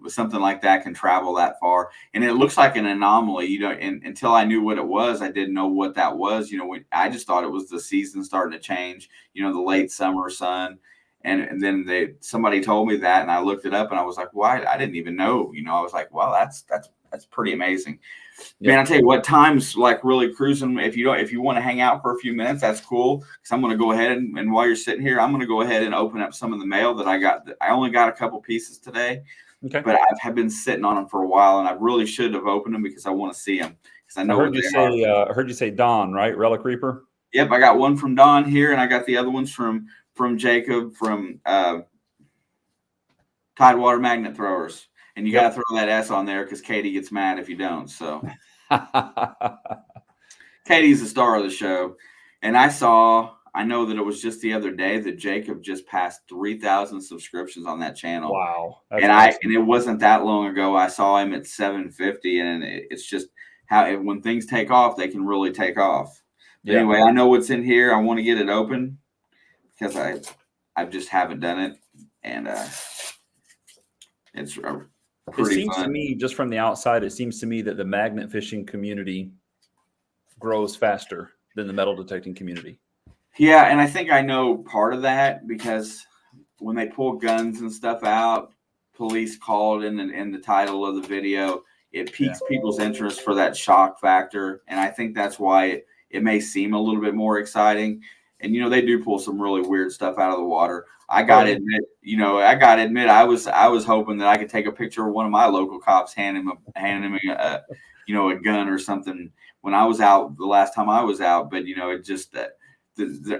Speaker 1: something like that can travel that far. And it looks like an anomaly, and until I knew what it was, I didn't know what that was. I just thought it was the season starting to change, the late summer sun. And then somebody told me that, and I looked it up, and I was like, "Why? I didn't even know." I was like, "Wow, that's pretty amazing."
Speaker 2: Yep.
Speaker 1: Man, I tell you what, time's like really cruising. If you want to hang out for a few minutes, that's cool. Because I'm going to go ahead and while you're sitting here, I'm going to go ahead and open up some of the mail that I got. I only got a couple pieces today,
Speaker 2: Okay.
Speaker 1: but I've been sitting on them for a while, and I really should have opened them because I want to see them because I know what they are.
Speaker 2: I heard you say Don, right? Relic Reaper.
Speaker 1: Yep, I got one from Don here, and I got the other ones from Jacob from Tidewater Magnet Throwers. And you got to throw that S on there because Katie gets mad if you don't. So Katie's the star of the show. And I know that it was just the other day that Jacob just passed 3,000 subscriptions on that channel.
Speaker 2: Wow.
Speaker 1: And
Speaker 2: awesome.
Speaker 1: and it wasn't that long ago. I saw him at 750, and it's just how when things take off, they can really take off. But anyway, I know what's in here. I want to get it open because I just haven't done it. And it's pretty
Speaker 2: It seems
Speaker 1: fun.
Speaker 2: to me, just from the outside, it seems to me that the magnet fishing community grows faster than the metal detecting community.
Speaker 1: Yeah, and I think I know part of that because when they pull guns and stuff out, police called in the title of the video, it piques people's interest for that shock factor. And I think that's why it may seem a little bit more exciting. And, they do pull some really weird stuff out of the water. I got to admit, I was hoping that I could take a picture of one of my local cops handing him a gun or something when I was out the last time I was out. But, it just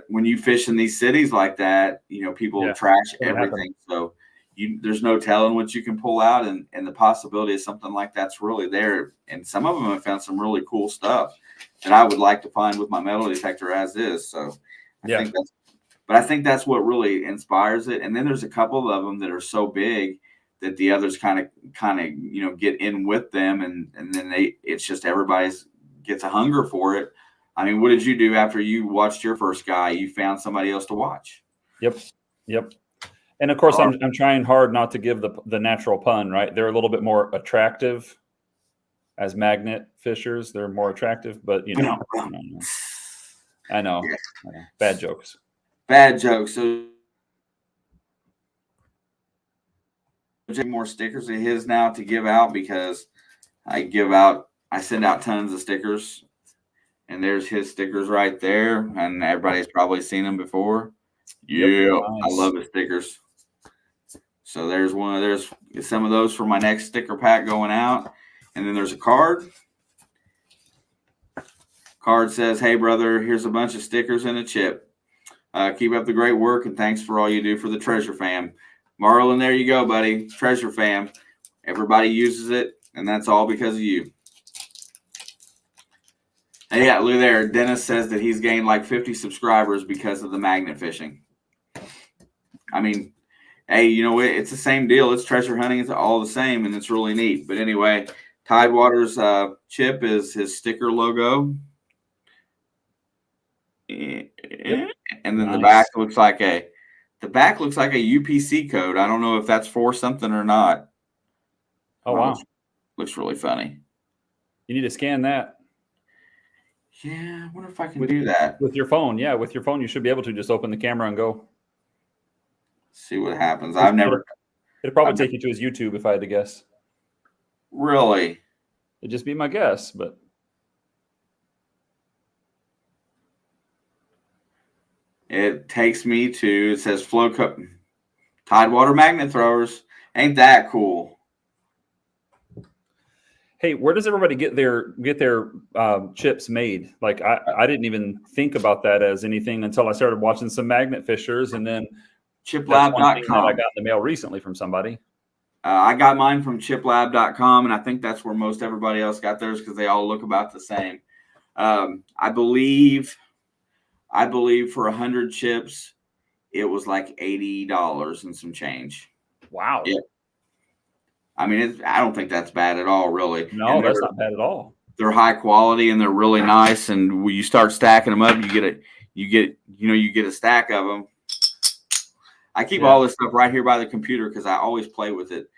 Speaker 1: when you fish in these cities like that, people trash everything. So there's no telling what you can pull out, and the possibility of something like that's really there. And some of them have found some really cool stuff that I would like to find with my metal detector as is. So I think that's what really inspires it. And then there's a couple of them that are so big that the others kind of get in with them, and then it's just everybody's gets a hunger for it. I mean, what did you do after you watched your first guy? You found somebody else to watch.
Speaker 2: Yep. And of course, I'm trying hard not to give the natural pun, right? They're a little bit more attractive as magnet fishers. They're more attractive, but I know. Bad jokes.
Speaker 1: So more stickers of his now to give out because I send out tons of stickers. And there's his stickers right there, and everybody's probably seen them before. Yeah, nice. I love his stickers. So there's some of those for my next sticker pack going out, and then there's a card. Card says, "Hey brother, here's a bunch of stickers and a chip. Keep up the great work, and thanks for all you do for the Treasure Fam." Marlon, there you go, buddy. Treasure Fam. Everybody uses it, and that's all because of you. And yeah, look there. Dennis says that he's gained like 50 subscribers because of the magnet fishing. I mean, hey, it's the same deal. It's treasure hunting. It's all the same, and it's really neat. But anyway, Tidewater's chip is his sticker logo. And then the back looks like a UPC code. I don't know if that's for something or not.
Speaker 2: Oh, wow.
Speaker 1: Looks really funny.
Speaker 2: You need to scan that.
Speaker 1: Yeah, I wonder if I can do that.
Speaker 2: With your phone. Yeah, with your phone, you should be able to just open the camera and go.
Speaker 1: See what happens.
Speaker 2: It'll probably take you to his YouTube if I had to guess.
Speaker 1: Really?
Speaker 2: It'd just be my guess, but.
Speaker 1: It takes me to, it says Flow Cup Tidewater Magnet Throwers. Ain't that cool?
Speaker 2: Hey, where does everybody get their chips made? Like I didn't even think about that as anything until I started watching some magnet fishers, and then
Speaker 1: chiplab.com.
Speaker 2: I got in the mail recently from somebody.
Speaker 1: I got mine from chiplab.com, and I think that's where most everybody else got theirs because they all look about the same. I believe for 100 chips, it was like $80 and some change.
Speaker 2: Wow.
Speaker 1: Yeah. I mean, I don't think that's bad at all, really.
Speaker 2: No, that's not bad at all.
Speaker 1: They're high quality and they're really nice. And when you start stacking them up, you you get a stack of them. I keep
Speaker 2: Yeah.
Speaker 1: all this stuff right here by the computer because I always play with it.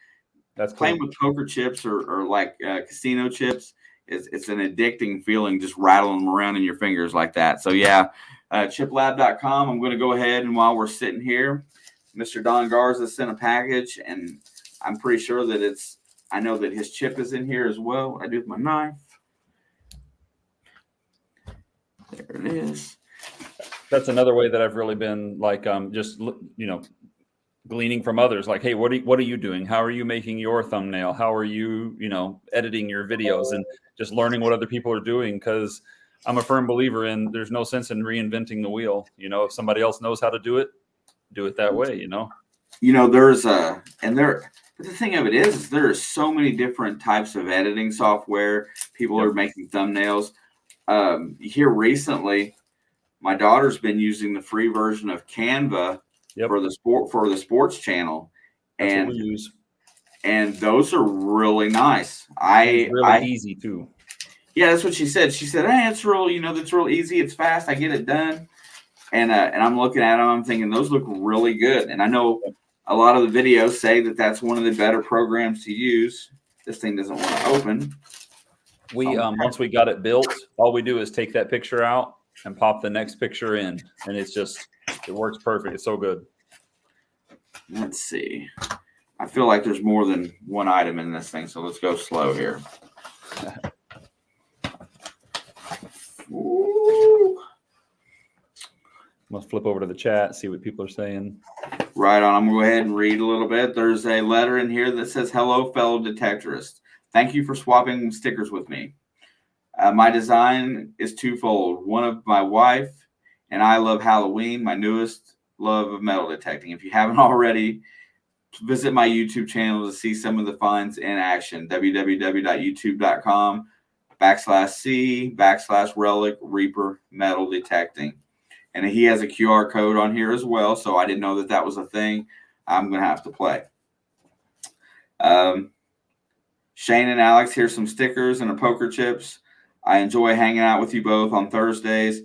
Speaker 2: That's
Speaker 1: Playing
Speaker 2: cool.
Speaker 1: with poker chips or like casino chips, it's an addicting feeling just rattling them around in your fingers like that. So yeah, chiplab.com. I'm going to go ahead, and while we're sitting here, Mr. Don Garza sent a package, and I'm pretty sure that I know that his chip is in here as well. What I do with my knife. There it is.
Speaker 2: That's another way that I've really been like, just, gleaning from others. Like, hey, what are you doing? How are you making your thumbnail? How are you, editing your videos, and just learning what other people are doing? Because I'm a firm believer in there's no sense in reinventing the wheel. If somebody else knows how to do it that way.
Speaker 1: But the thing of it is there are so many different types of editing software. People are making thumbnails. Here recently, my daughter's been using the free version of Canva for the sports channel.
Speaker 2: That's what we use.
Speaker 1: And those are really nice.
Speaker 2: It's really easy too.
Speaker 1: Yeah, that's what she said. She said, "Hey, it's real, that's real easy. It's fast. I get it done." And I'm looking at them. I'm thinking those look really good. And I know a lot of the videos say that that's one of the better programs to use. This thing doesn't want to open.
Speaker 2: Once we got it built, all we do is take that picture out and pop the next picture in, and it works perfect. It's so good.
Speaker 1: Let's see. I feel like there's more than one item in this thing, so let's go slow here. Ooh.
Speaker 2: Let's flip over to the chat, see what people are saying.
Speaker 1: Right on. I'm going to go ahead and read a little bit. There's a letter in here that says, "Hello, fellow detectorist. Thank you for swapping stickers with me. My design is twofold. One of my wife and I love Halloween, my newest love of metal detecting. If you haven't already, visit my YouTube channel to see some of the finds in action. www.youtube.com/C/Relic Reaper Metal Detecting." And he has a QR code on here as well, so I didn't know that was a thing. I'm going to have to play. Shane and Alex, here's some stickers and a poker chips. I enjoy hanging out with you both on Thursdays.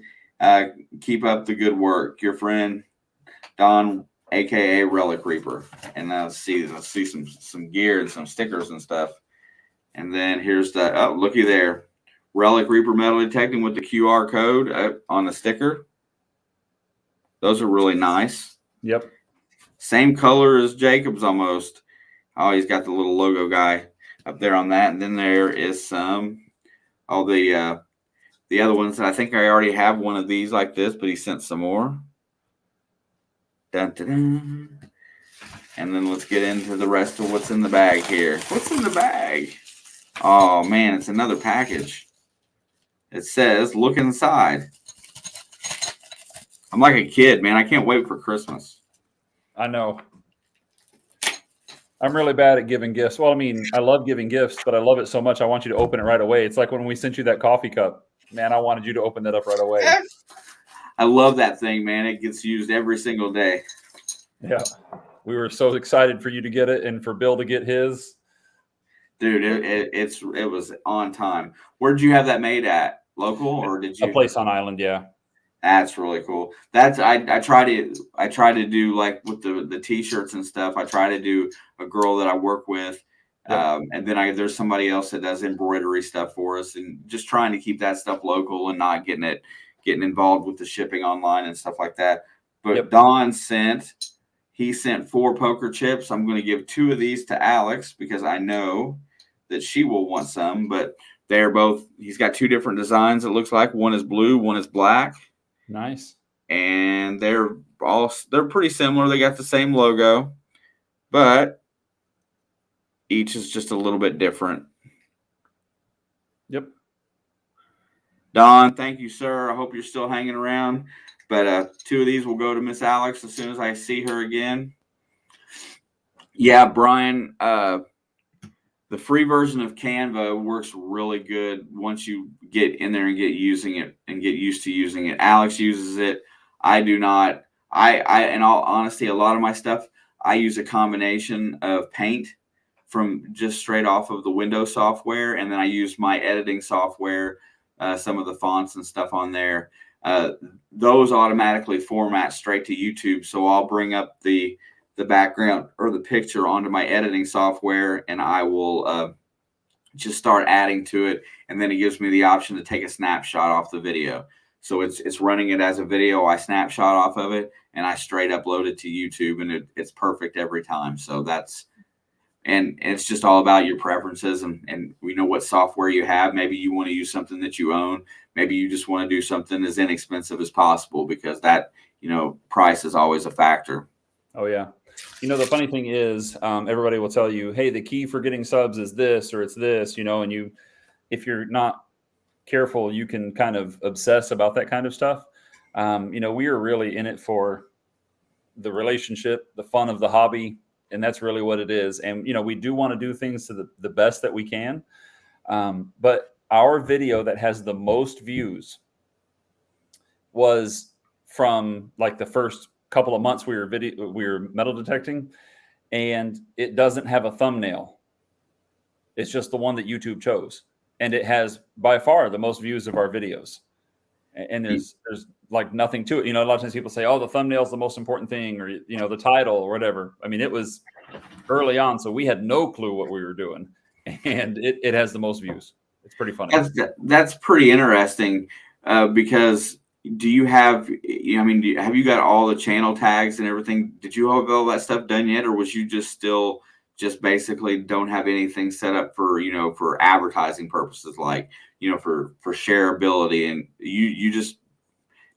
Speaker 1: Keep up the good work. Your friend, Don, a.k.a. Relic Reaper. And let's see some gear and some stickers and stuff. And then here's looky there. Relic Reaper Metal Detecting with the QR code on the sticker. Those are really nice.
Speaker 2: Yep.
Speaker 1: Same color as Jacob's almost. Oh, he's got the little logo guy up there on that. And then there is the other ones that I think I already have one of these like this, but he sent some more. Dun, dun, dun. And then let's get into the rest of what's in the bag here. What's in the bag? Oh, man, it's another package. It says, "Look inside." I'm like a kid, man. I can't wait for Christmas.
Speaker 2: I know. I'm really bad at giving gifts. Well, I mean, I love giving gifts, but I love it so much I want you to open it right away. It's like when we sent you that coffee cup. Man, I wanted you to open that up right away.
Speaker 1: I love that thing, man. It gets used every single day.
Speaker 2: Yeah. We were so excited for you to get it and for Bill to get his.
Speaker 1: Dude, it was on time. Where'd you have that made at? Local, or did you?
Speaker 2: A place on island, yeah.
Speaker 1: That's really cool. That's I try to do like with the t-shirts and stuff. I try to do a girl that I work with, and then there's somebody else that does embroidery stuff for us, and just trying to keep that stuff local and not getting involved with the shipping online and stuff like that. But Don sent 4 poker chips. I'm going to give 2 of these to Alex because I know that she will want some. But they're both. He's got 2 different designs. It looks like one is blue, one is black.
Speaker 2: Nice.
Speaker 1: And they're pretty similar. They got the same logo, but each is just a little bit different.
Speaker 2: Yep.
Speaker 1: Don, thank you, sir. I hope you're still hanging around. But 2 of these will go to Miss Alex as soon as I see her again. Yeah, Brian, the free version of Canva works really good once you get in there and get using it and get used to using it. Alex uses it. I do not. I in all honesty, a lot of my stuff, I use a combination of Paint from just straight off of the Windows software, and then I use my editing software, some of the fonts and stuff on there. uh, those automatically format straight to YouTube. So I'll bring up the background or the picture onto my editing software, and I will just start adding to it, and then it gives me the option to take a snapshot off the video. So it's running it as a video. I snapshot off of it, and I straight upload it to YouTube, and it's perfect every time. So that's and it's just all about your preferences, and we know what software you have. Maybe you want to use something that you own. Maybe you just want to do something as inexpensive as possible, because that, price is always a factor.
Speaker 2: Oh yeah. The funny thing is, everybody will tell you, hey, the key for getting subs is this, or it's this, and if you're not careful, you can kind of obsess about that kind of stuff. We are really in it for the relationship, the fun of the hobby, and that's really what it is. And, we do want to do things to the best that we can. But our video that has the most views was from like the first couple of months we were metal detecting, and it doesn't have a thumbnail. It's just the one that YouTube chose, and it has by far the most views of our videos. And there's like nothing to it. A lot of times people say, oh, the thumbnail is the most important thing, or the title or whatever. I mean, it was early on, so we had no clue what we were doing, and it has the most views. It's pretty funny.
Speaker 1: That's pretty interesting, because do you have, have you got all the channel tags and everything? Did you have all that stuff done yet, or was you just basically don't have anything set up for, for advertising purposes, like, for shareability, and you just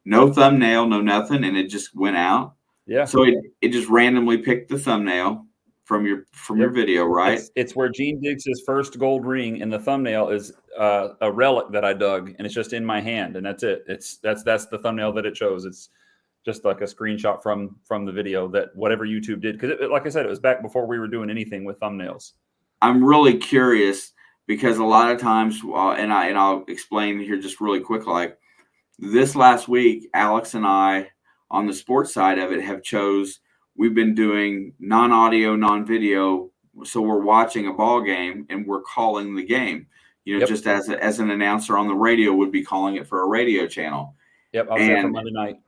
Speaker 1: no thumbnail, no nothing, and it just went out?
Speaker 2: Yeah.
Speaker 1: So it just randomly picked the thumbnail from your video, right?
Speaker 2: It's where Gene digs his first gold ring, and the thumbnail is a relic that I dug, and it's just in my hand, and that's it. That's the thumbnail that it chose. It's just like a screenshot from the video that whatever YouTube did, because like I said, it was back before we were doing anything with thumbnails.
Speaker 1: I'm really curious, because a lot of times, and I'll explain here just really quick. Like this last week, Alex and I on the sports side of it we've been doing non-audio, non-video. So we're watching a ball game and we're calling the game,
Speaker 2: Yep.
Speaker 1: just as an announcer on the radio would be calling it for a radio channel.
Speaker 2: Yep. I was there for Monday night.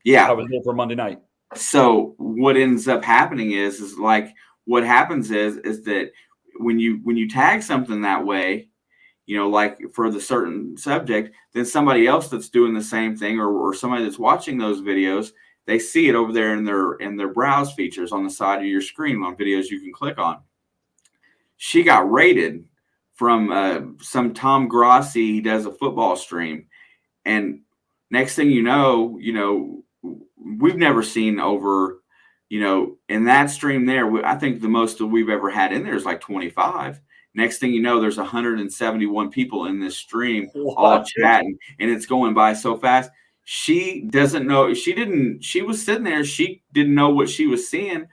Speaker 1: Yeah.
Speaker 2: I was there for Monday night.
Speaker 1: So what ends up happening is like, what happens is that when you tag something that way, like for the certain subject, then somebody else that's doing the same thing, or somebody that's watching those videos, they see it over there in their browse features on the side of your screen on videos you can click on. She got rated from some Tom Grossi. He does a football stream, and next thing you know, we've never seen over, in that stream there, I think the most that we've ever had in there is like 25. Next thing you know, there's 171 people in this stream, all chatting, and it's going by so fast. She doesn't know. She was sitting there. She didn't know what she was seeing.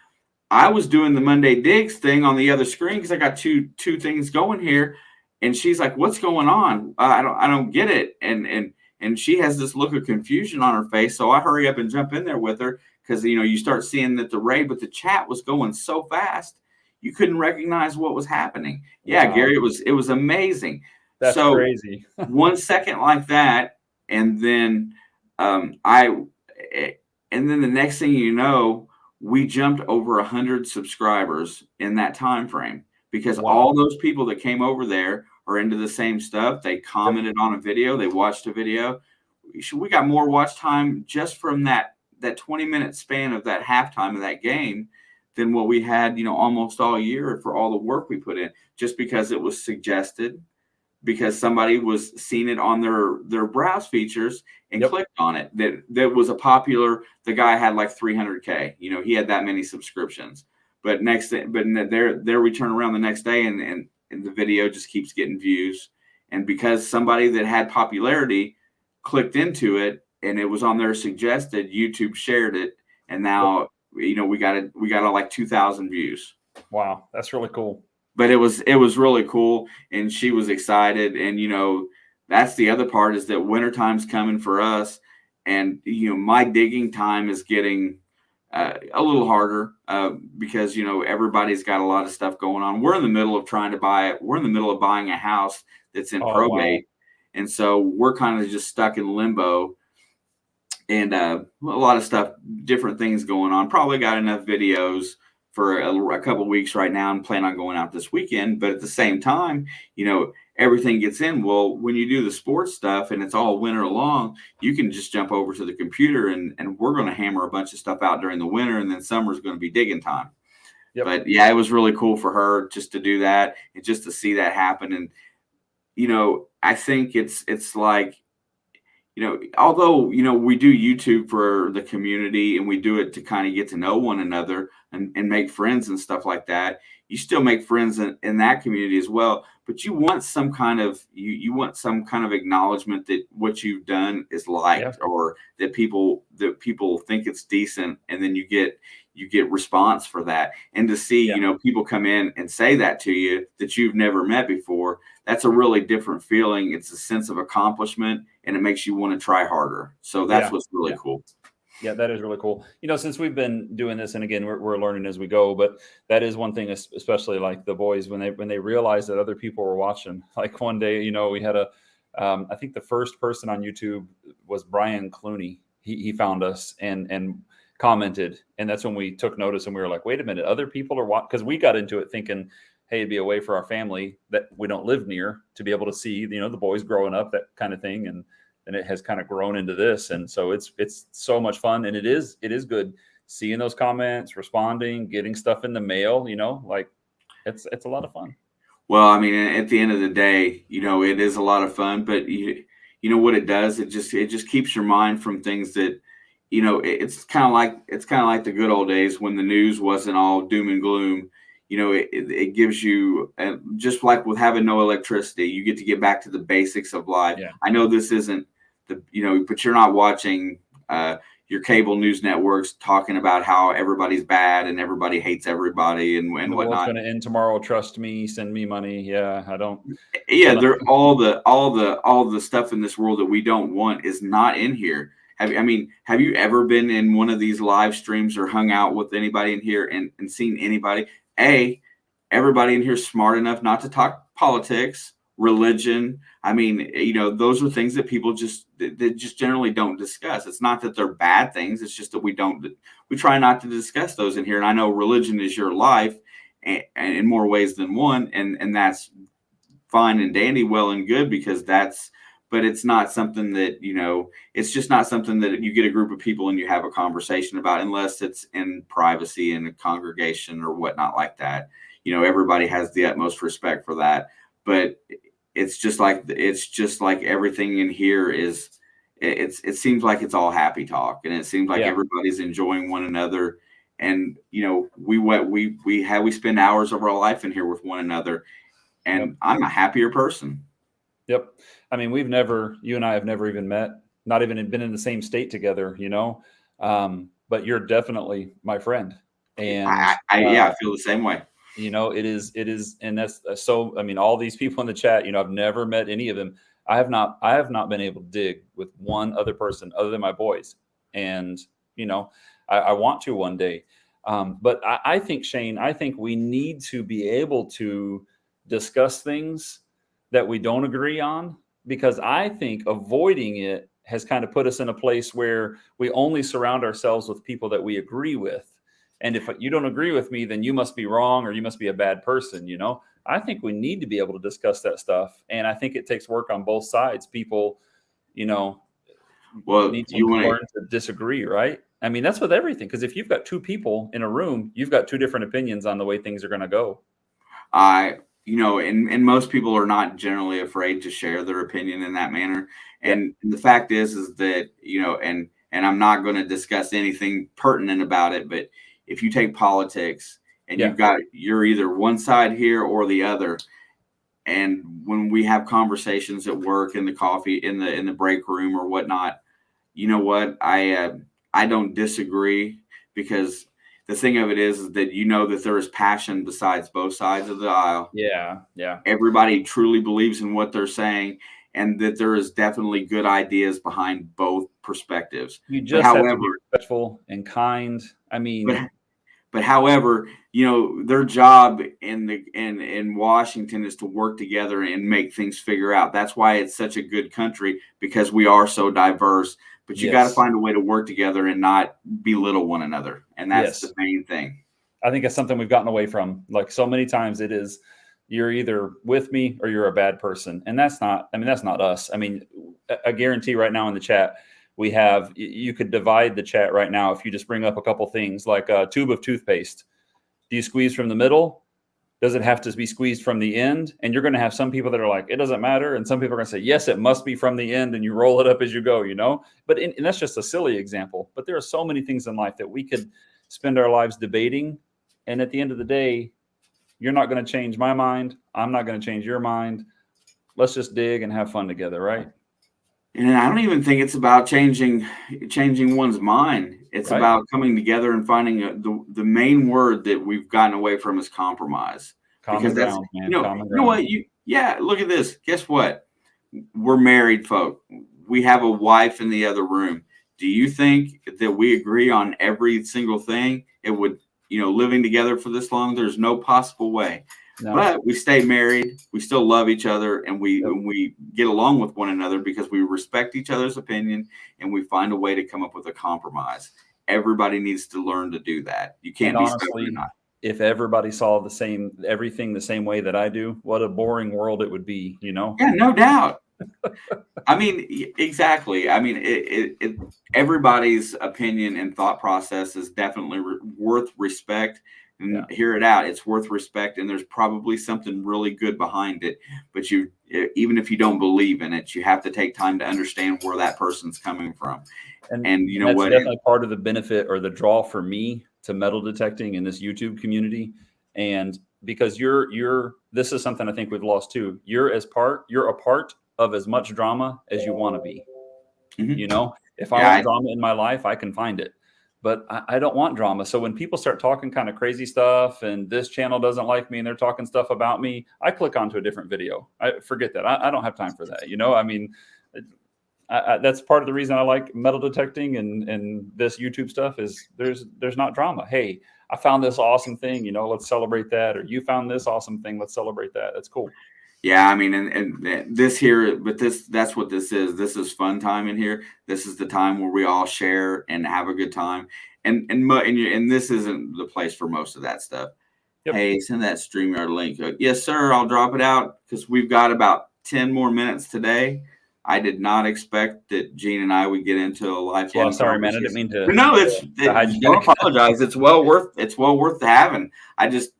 Speaker 1: I was doing the Monday Digs thing on the other screen, because I got two things going here. And she's like, what's going on? I don't get it. And she has this look of confusion on her face. So I hurry up and jump in there with her, because, you start seeing that but the chat was going so fast, you couldn't recognize what was happening. Yeah, wow. Gary, it was amazing.
Speaker 2: That's crazy.
Speaker 1: 1 second like that, and then and then the next thing you know, we jumped over 100 subscribers in that time frame, because all those people that came over there are into the same stuff. They commented on a video, they watched a video. We got more watch time just from that 20-minute span of that halftime of that game than what we had, almost all year for all the work we put in, just because it was suggested, because somebody was seeing it on their browse features and clicked on it. That was a popular. The guy had like 300K. He had that many subscriptions. But there we turn around the next day, and the video just keeps getting views. And because somebody that had popularity clicked into it, and it was on their suggested, YouTube shared it, and now we got like 2,000 views.
Speaker 2: Wow, that's really cool.
Speaker 1: But it was really cool, and she was excited. And that's the other part, is that wintertime's coming for us, and my digging time is getting a little harder, because everybody's got a lot of stuff going on. We're in the middle of buying a house that's in probate. Wow. And so we're kind of just stuck in limbo, and a lot of stuff, different things going on. Probably got enough videos for a couple of weeks right now and plan on going out this weekend. But at the same time, everything gets in. Well, when you do the sports stuff and it's all winter long, you can just jump over to the computer, and we're going to hammer a bunch of stuff out during the winter, and then summer's going to be digging time.
Speaker 2: Yep.
Speaker 1: But yeah, it was really cool for her just to do that and just to see that happen. And I think it's like, although, we do YouTube for the community and we do it to kind of get to know one another and make friends and stuff like that, you still make friends in that community as well. But you want some kind of, you want some kind of acknowledgement that what you've done is liked, or that people think it's decent. And then you get response for that. And to see, people come in and say that to you that you've never met before, that's a really different feeling. It's a sense of accomplishment, and it makes you want to try harder. So that's what's really cool.
Speaker 2: Yeah, that is really cool. Since we've been doing this, and again, we're learning as we go, but that is one thing, especially like the boys, when they realized that other people were watching. Like one day, we had I think the first person on YouTube was Brian Clooney. He found us and commented, and that's when we took notice, and we were like, wait a minute, other people are watching, because we got into it thinking, hey, it'd be a way for our family that we don't live near to be able to see, the boys growing up, that kind of thing. And it has kind of grown into this. And so it's so much fun. And it is good seeing those comments, responding, getting stuff in the mail, like it's a lot of fun.
Speaker 1: Well, I mean, at the end of the day, it is a lot of fun, but you know what it does? It just keeps your mind from things that, it's kind of like the good old days when the news wasn't all doom and gloom. It gives you, just like with having no electricity, you get back to the basics of life.
Speaker 2: Yeah.
Speaker 1: I know this isn't but you're not watching your cable news networks talking about how everybody's bad and everybody hates everybody and
Speaker 2: The
Speaker 1: whatnot.
Speaker 2: world's going to end tomorrow. Trust me. Send me money. Yeah, I don't.
Speaker 1: Yeah, they're all the stuff in this world that we don't want is not in here. Have you ever been in one of these live streams or hung out with anybody in here and seen anybody? Everybody in here is smart enough not to talk politics, religion. Those are things that people just generally don't discuss. It's not that they're bad things. It's just that we try not to discuss those in here. And I know religion is your life, and in more ways than one. And that's fine and dandy, well and good, because but it's not something that, it's just not something that you get a group of people and you have a conversation about, unless it's in privacy in a congregation or whatnot like that. Everybody has the utmost respect for that. But it's just like everything in here is, it seems like it's all happy talk, and it seems like everybody's enjoying one another. And we spend hours of our life in here with one another, and I'm a happier person.
Speaker 2: Yep. You and I have never even met, not even been in the same state together, but you're definitely my friend. And
Speaker 1: I feel the same way.
Speaker 2: It is. And that's all these people in the chat, I've never met any of them. I have not been able to dig with one other person other than my boys. And, I want to one day. But I think, Shane, we need to be able to discuss things that we don't agree on, because I think avoiding it has kind of put us in a place where we only surround ourselves with people that we agree with. And if you don't agree with me, then you must be wrong, or you must be a bad person. I think we need to be able to discuss that stuff. And I think it takes work on both sides. People, need to learn to disagree, right? That's with everything. Because if you've got two people in a room, you've got two different opinions on the way things are going to go.
Speaker 1: And most people are not generally afraid to share their opinion in that manner. And the fact is that, and I'm not going to discuss anything pertinent about it, but if you take politics and you're either one side here or the other. And when we have conversations at work, in the coffee, in the break room or whatnot, you know what? I don't disagree, because the thing of it is that that there is passion besides both sides of the aisle.
Speaker 2: Yeah.
Speaker 1: Everybody truly believes in what they're saying, and that there is definitely good ideas behind both perspectives.
Speaker 2: You just have to be respectful and kind.
Speaker 1: But however, their job in Washington is to work together and make things figure out. That's why it's such a good country, because we are so diverse. But you got to
Speaker 2: Yes.
Speaker 1: find a way to work together and not belittle one another. And that's
Speaker 2: Yes.
Speaker 1: the main thing.
Speaker 2: I think it's something we've gotten away from. Like so many times it is, you're either with me or you're a bad person. And that's not us. I mean, I guarantee right now in the chat, we have, you could divide the chat right now. If you just bring up a couple things like a tube of toothpaste, do you squeeze from the middle? Does it have to be squeezed from the end? And you're going to have some people that are like, it doesn't matter. And some people are going to say, yes, it must be from the end. And you roll it up as you go, but and that's just a silly example. But there are so many things in life that we could spend our lives debating. And at the end of the day, you're not going to change my mind. I'm not going to change your mind. Let's just dig and have fun together, right?
Speaker 1: And I don't even think it's about changing one's mind. It's
Speaker 2: Right.
Speaker 1: about coming together and finding the main word that we've gotten away from is compromise.
Speaker 2: Common
Speaker 1: Because that's,
Speaker 2: ground, man.
Speaker 1: you
Speaker 2: Common
Speaker 1: know
Speaker 2: ground.
Speaker 1: what, look at this. Guess what? We're married folk. We have a wife in the other room. Do you think that we agree on every single thing? It would, living together for this long, there's no possible way.
Speaker 2: No.
Speaker 1: But we stay married. We still love each other, and we
Speaker 2: Yep.
Speaker 1: we get along with one another because we respect each other's opinion, and we find a way to come up with a compromise. Everybody needs to learn to do that. You can't
Speaker 2: And
Speaker 1: be stubborn
Speaker 2: honestly,
Speaker 1: enough.
Speaker 2: if everybody saw everything the same way that I do, what a boring world it would be,
Speaker 1: Yeah, no doubt. I mean, exactly. I mean, everybody's opinion and thought process is definitely worth respect. And hear it out. It's worth respect, and there's probably something really good behind it. But even if you don't believe in it, you have to take time to understand where that person's coming from. And you know
Speaker 2: that's
Speaker 1: what?
Speaker 2: definitely part of the benefit or the draw for me to metal detecting in this YouTube community. And because this is something I think we've lost too. You're a part of as much drama as you want to be.
Speaker 1: Mm-hmm.
Speaker 2: If I want drama in my life, I can find it. But I don't want drama. So when people start talking kind of crazy stuff and this channel doesn't like me and they're talking stuff about me, I click onto a different video. I forget that. I don't have time for that. I mean, that's part of the reason I like metal detecting and this YouTube stuff is there's not drama. Hey, I found this awesome thing, let's celebrate that. Or you found this awesome thing, let's celebrate that. That's cool.
Speaker 1: Yeah, I mean, and this here, but that's what this is. This is fun time in here. This is the time where we all share and have a good time. And this isn't the place for most of that stuff. Yep. Hey, send that StreamYard link. Yes, sir. I'll drop it out because we've got about 10 more minutes today. I did not expect that Gene and I would get into a lifelong.
Speaker 2: Well, sorry, man. I didn't mean to.
Speaker 1: No, don't apologize. It's well worth having. I just.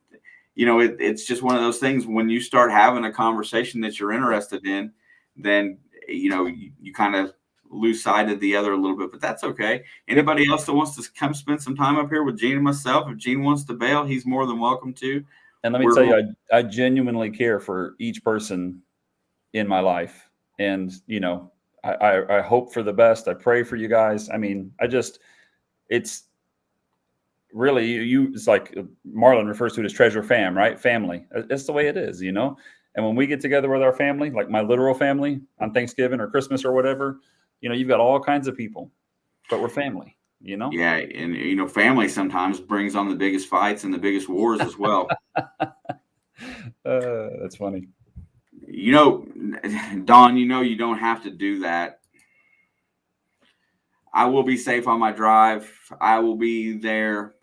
Speaker 1: It's just one of those things when you start having a conversation that you're interested in, then, you kind of lose sight of the other a little bit, but that's okay. Anybody else that wants to come spend some time up here with Gene and myself, if Gene wants to bail, he's more than welcome to.
Speaker 2: And let me tell you, I genuinely care for each person in my life. And, I hope for the best. I pray for you guys. I mean, it's really it's like Marlon refers to it as treasure fam, right? Family. That's the way it is, And when we get together with our family, like my literal family on Thanksgiving or Christmas or whatever, you've got all kinds of people, but we're family,
Speaker 1: Yeah. And, family sometimes brings on the biggest fights and the biggest wars as well.
Speaker 2: That's funny.
Speaker 1: Don, you don't have to do that. I will be safe on my drive. I will be there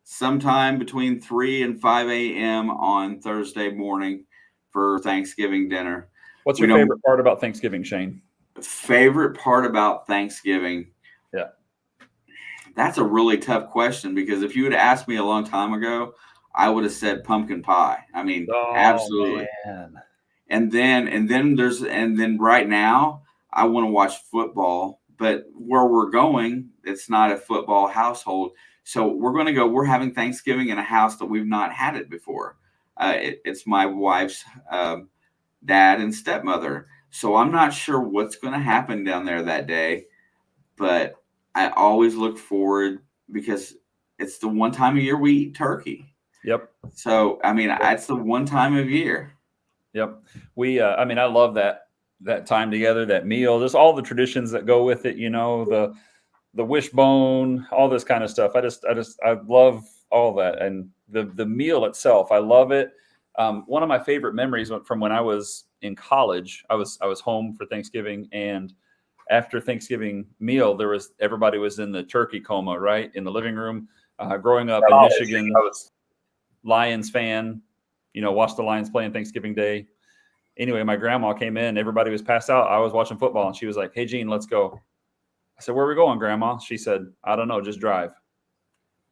Speaker 1: sometime between 3 and 5 a.m. on Thursday morning for Thanksgiving dinner.
Speaker 2: What's your favorite part about Thanksgiving, Shane?
Speaker 1: Favorite part about Thanksgiving?
Speaker 2: Yeah. That's
Speaker 1: a really tough question because if you had asked me a long time ago, I would have said pumpkin pie. I mean, absolutely.
Speaker 2: Man.
Speaker 1: And then right now I want to watch football. But where we're going, it's not a football household. So we're having Thanksgiving in a house that we've not had it before. It's my wife's dad and stepmother. So I'm not sure what's going to happen down there that day. But I always look forward because it's the one time of year we eat turkey.
Speaker 2: Yep.
Speaker 1: So, I mean, it's the one time of year.
Speaker 2: Yep. I love that time together, that meal, there's all the traditions that go with it, the wishbone, all this kind of stuff. I love all that, and the meal itself, I love it. One of my favorite memories from when I was in college, I was home for Thanksgiving, and after Thanksgiving meal, everybody was in the turkey coma, right, in the living room. Growing up in Michigan, I was Lions fan, watched the Lions play on Thanksgiving Day. Anyway, my grandma came in, everybody was passed out. I was watching football, and she was like, "Hey, Gene, let's go." I said, "Where are we going, Grandma?" She said, "I don't know, just drive."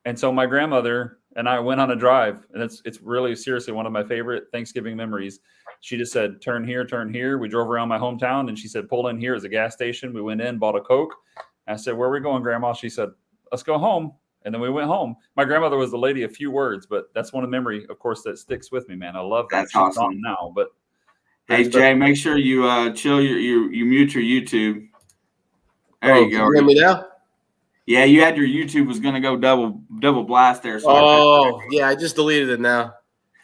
Speaker 2: And so my grandmother and I went on a drive, and it's really seriously one of my favorite Thanksgiving memories. She just said, turn here, turn here. We drove around my hometown, and she said, pull in here is a gas station. We went in, bought a Coke. I said, where are we going, Grandma? She said, let's go home. And then we went home. My grandmother was the lady of few words, but that's one of the memory, of course, that sticks with me, man. I love that.
Speaker 1: That's
Speaker 2: She's
Speaker 1: awesome.
Speaker 2: gone now, but
Speaker 1: hey, Jay, make sure you chill you mute your YouTube. There you go.
Speaker 3: Can you hear me now?
Speaker 1: Yeah, you had your YouTube was gonna go double blast there.
Speaker 3: So yeah, I just deleted it now.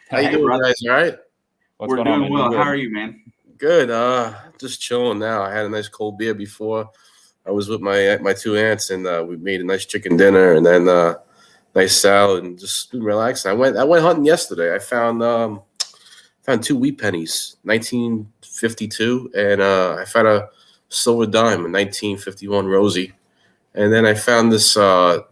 Speaker 3: How you doing,
Speaker 1: brother?
Speaker 3: guys? All right?
Speaker 1: We're doing well. How are you, man?
Speaker 3: Good. Just chilling now. I had a nice cold beer before. I was with my two aunts, and we made a nice chicken dinner, and then nice salad, and just been relaxing. I went hunting yesterday. I found 2 wheat pennies, 1952, and I found a silver dime, a 1951 Rosie. And then I found this aluminum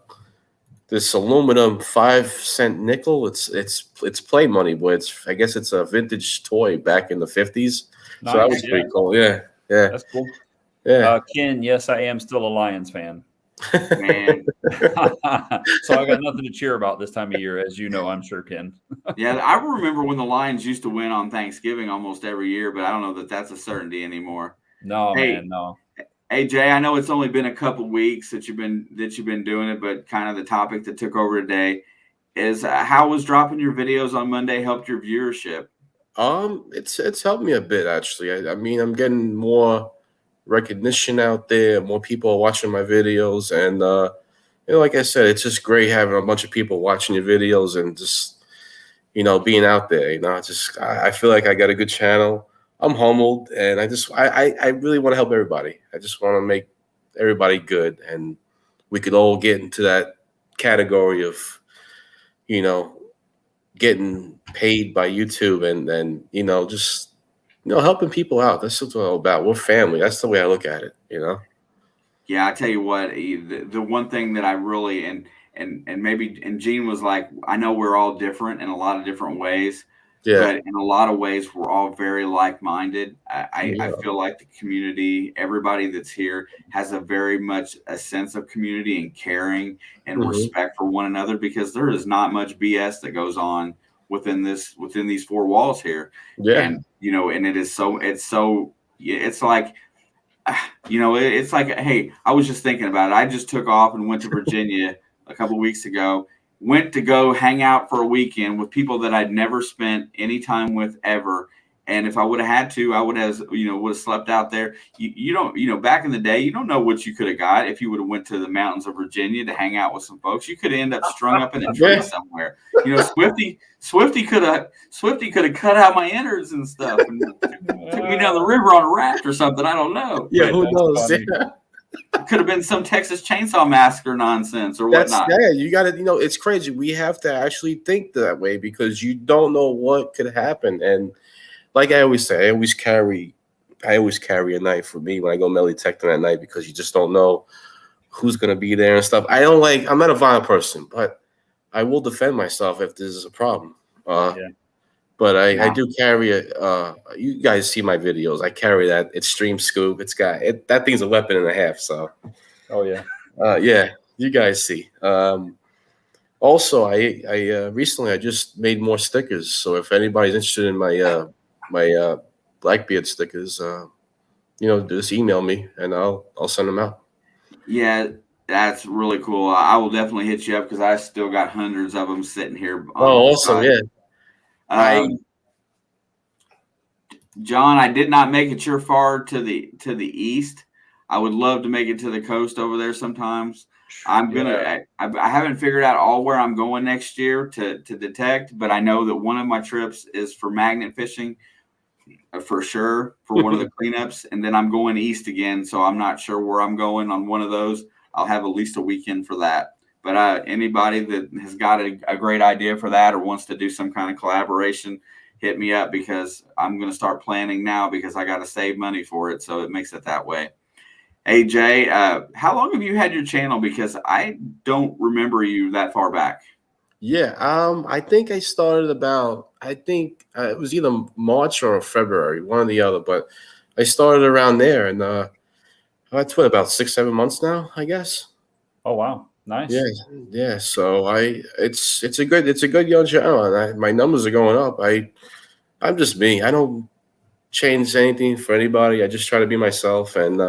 Speaker 3: 5-cent nickel. It's play money, but I guess it's a vintage toy back in the 50s. Nice, so that was pretty cool. Yeah.
Speaker 2: That's cool.
Speaker 3: Yeah.
Speaker 2: Ken, yes, I am still a Lions fan.
Speaker 1: Man.
Speaker 2: So I got nothing to cheer about this time of year, as you know, I'm sure, Ken.
Speaker 1: Yeah, I remember when the Lions used to win on Thanksgiving almost every year, but I don't know that that's a certainty anymore.
Speaker 2: No, man, no.
Speaker 1: Hey, Jay, I know it's only been a couple weeks that you've been doing it, but kind of the topic that took over today is how was dropping your videos on Monday helped your viewership?
Speaker 3: It's helped me a bit, actually. I mean, I'm getting more recognition out there. More people are watching my videos, and like I said, it's just great having a bunch of people watching your videos and just being out there. I feel like I got a good channel. I'm humbled, and I really want to help everybody. I just want to make everybody good, and we could all get into that category of, getting paid by YouTube and just helping people out. That's what it's all about. We're family. That's the way I look at it.
Speaker 1: Yeah, I tell you what, the one thing that I really and Gene was like, I know we're all different in a lot of different ways. Yeah. But in a lot of ways, we're all very like-minded. I feel like the community, everybody that's here, has a very much a sense of community and caring and respect for one another, because there is not much BS that goes on within these four walls here. Yeah. And and it's like, it's like, hey, I was just thinking about it. I just took off and went to Virginia a couple of weeks ago. Went to go hang out for a weekend with people that I'd never spent any time with ever. And if I would have had to, I would have slept out there. You don't, back in the day, you don't know what you could have got if you would have went to the mountains of Virginia to hang out with some folks. You could end up strung up in a tree somewhere. Swifty could have cut out my innards and stuff and took me down the river on a raft or something. I don't know.
Speaker 3: Yeah, who knows? Yeah.
Speaker 1: It could have been some Texas Chainsaw Massacre nonsense or whatnot.
Speaker 3: Yeah, you got to, it's crazy. We have to actually think that way, because you don't know what could happen. And like I always say, I always carry a knife with me when I go melee detecting at night, because you just don't know who's going to be there and stuff. I'm not a violent person, but I will defend myself if there's a problem. But I do carry you guys see my videos. I carry that extreme scoop. That thing's a weapon and a half. So,
Speaker 2: oh yeah,
Speaker 3: yeah, you guys see. Also, I recently I just made more stickers. So if anybody's interested in my Blackbeard stickers, just email me and I'll send them out.
Speaker 1: Yeah, that's really cool. I will definitely hit you up, because I still got hundreds of them sitting here.
Speaker 3: Awesome! Yeah.
Speaker 1: John, I did not make it your far to the east. I would love to make it to the coast over there sometimes. I haven't figured out all where I'm going next year to detect, but I know that one of my trips is for magnet fishing, for sure, for one of the cleanups, and then I'm going east again, so I'm not sure where I'm going on one of those. I'll have at least a weekend for that. But anybody that has got a great idea for that or wants to do some kind of collaboration, hit me up, because I'm going to start planning now, because I got to save money for it. So it makes it that way. Hey, Jay, how long have you had your channel? Because I don't remember you that far back.
Speaker 3: Yeah, I think I started about, I think it was either March or February, one or the other, but I started around there, and that's what, about 6-7 months now, I guess.
Speaker 2: Oh wow, nice.
Speaker 3: Yeah, yeah. So it's a good young channel, and my numbers are going up. I'm just me. I don't change anything for anybody. I just try to be myself, and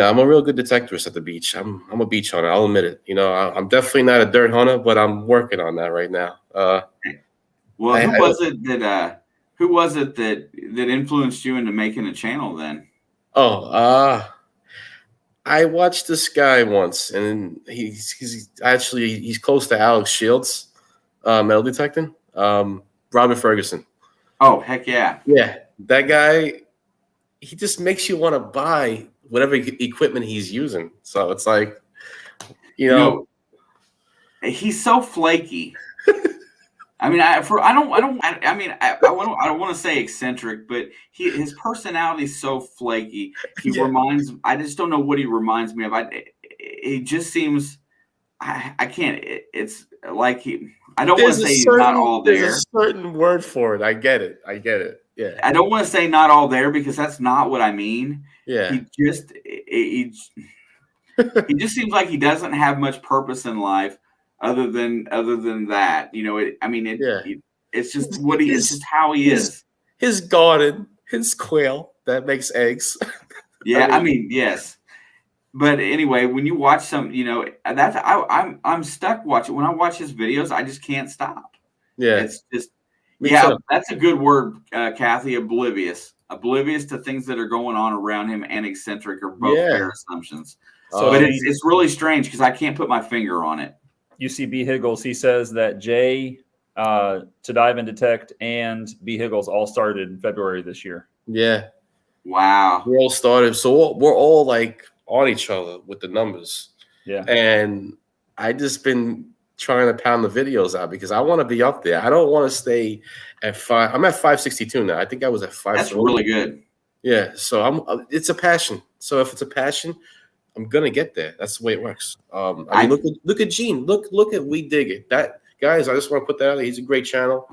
Speaker 3: I'm a real good detectorist at the beach. I'm a beach hunter. I'll admit it. I'm definitely not a dirt hunter, but I'm working on that right now.
Speaker 1: Well, who was it that influenced you into making a channel then?
Speaker 3: Oh, I watched this guy once, and he's close to Alex Shields, metal detecting. Robert Ferguson.
Speaker 1: Oh, heck yeah.
Speaker 3: Yeah, that guy. He just makes you want to buy whatever equipment he's using. So it's like,
Speaker 1: he's so flaky. I mean, I don't want to say eccentric, but his personality is so flaky. I just don't know what he reminds me of. He just seems, I can't. It's like I don't want to say he's not all there.
Speaker 3: There's a certain word for it. I get it. Yeah.
Speaker 1: I don't want to say not all there, because that's not what I mean.
Speaker 3: Yeah.
Speaker 1: He just seems like he doesn't have much purpose in life other than that. It's just it's just how he is.
Speaker 3: His garden, his quail that makes eggs.
Speaker 1: Yeah, I mean, yes. But anyway, when you watch some, I'm stuck watching. When I watch his videos, I just can't stop.
Speaker 3: Yeah.
Speaker 1: It's just that's a good word, Kathy. Oblivious to things that are going on around him, and eccentric are both fair assumptions. But it's really strange, because I can't put my finger on it.
Speaker 2: You see B. Higgles, he says that Jay, To Dive and Detect, and B. Higgles all started in February this year.
Speaker 3: Yeah.
Speaker 1: Wow.
Speaker 3: We all started. So we're all like on each other with the numbers.
Speaker 2: Yeah.
Speaker 3: And I just been trying to pound the videos out, because I want to be up there. I don't want to stay at 5. I'm at 562 now. I think I was at 5.
Speaker 1: That's really good.
Speaker 3: Yeah. So it's a passion. So if it's a passion, I'm gonna get there. That's the way it works. I mean, look at Gene. Look at We Dig It. That guys, I just want to put that out there. He's a great channel.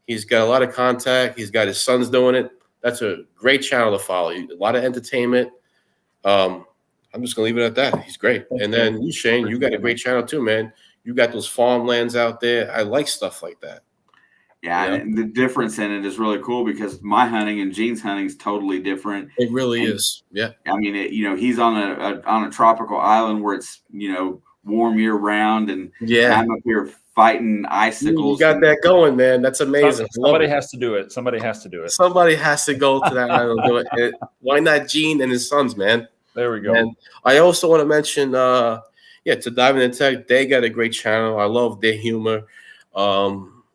Speaker 3: He's got a lot of contact. He's got his sons doing it. That's a great channel to follow. A lot of entertainment. I'm just gonna leave it at that. He's great. And then you, Shane, you got a great channel too, man. You got those farmlands out there. I like stuff like that.
Speaker 1: Yeah, and the difference in it is really cool, because my hunting and Gene's hunting is totally different.
Speaker 3: It really is. Yeah.
Speaker 1: I mean, he's on a tropical island where it's warm year round, and I'm up here fighting icicles.
Speaker 3: You got that going, man. That's amazing.
Speaker 2: Somebody has to do it. Somebody has to
Speaker 3: go to that island and do it. Why not Gene and his sons, man?
Speaker 2: There we go.
Speaker 3: And I also want to mention, To Dive and Detect, they got a great channel. I love their humor.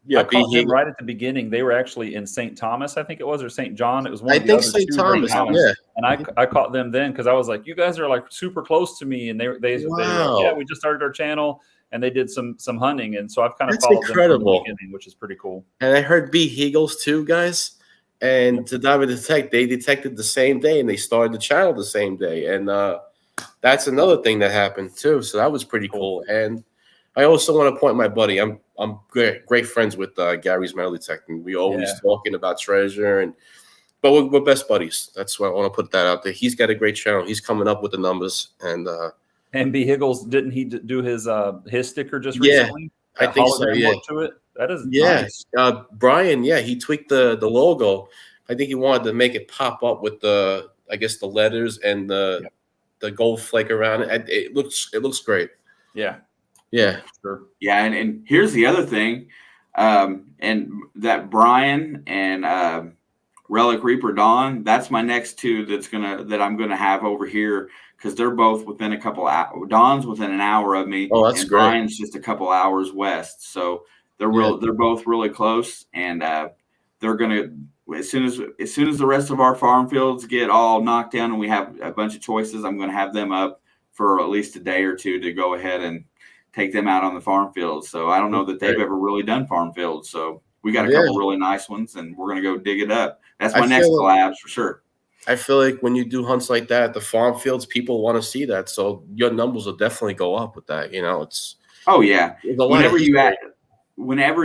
Speaker 2: I caught them right at the beginning. They were actually in St. Thomas, I think it was, or St. John. It was one of the other
Speaker 3: St.
Speaker 2: two
Speaker 3: Thomas,
Speaker 2: yeah. And I caught them then, because I was like, you guys are like super close to me. And they were like, we just started our channel, and they did some hunting. And so I've kind of followed them from the beginning, which is pretty cool.
Speaker 3: And I heard B. Higgles too, guys. And To Dive and Detect, they detected the same day, and they started the channel the same day. And that's another thing that happened too. So that was pretty cool. And I also want to point my buddy. I'm great friends with Gary's metal detecting. We always talking about treasure, but we're best buddies. That's why I want to put that out there. He's got a great channel. He's coming up with the numbers. And
Speaker 2: B. Higgles, didn't he do his sticker just recently?
Speaker 3: I think so. Yeah.
Speaker 2: To it. That is nice.
Speaker 3: Brian. Yeah, he tweaked the logo. I think he wanted to make it pop up with the letters and the gold flake around it. It looks great.
Speaker 2: Yeah.
Speaker 3: Yeah,
Speaker 1: sure. Yeah, and here's the other thing, and that Brian and Relic Reaper Dawn, that's my next two that I'm gonna have over here, because they're both within a couple hours. Dawn's within an hour of me.
Speaker 3: Oh, that's
Speaker 1: and
Speaker 3: great.
Speaker 1: Brian's just a couple hours west, so they're both really close, and they're gonna, as soon as the rest of our farm fields get all knocked down and we have a bunch of choices, I'm gonna have them up for at least a day or two to go ahead and take them out on the farm fields. So I don't know that they've ever really done farm fields. So we got a couple really nice ones, and we're going to go dig it up. That's my next collabs for sure.
Speaker 3: I feel like when you do hunts like that, the farm fields, people want to see that. So your numbers will definitely go up with that. You know, it's
Speaker 1: whenever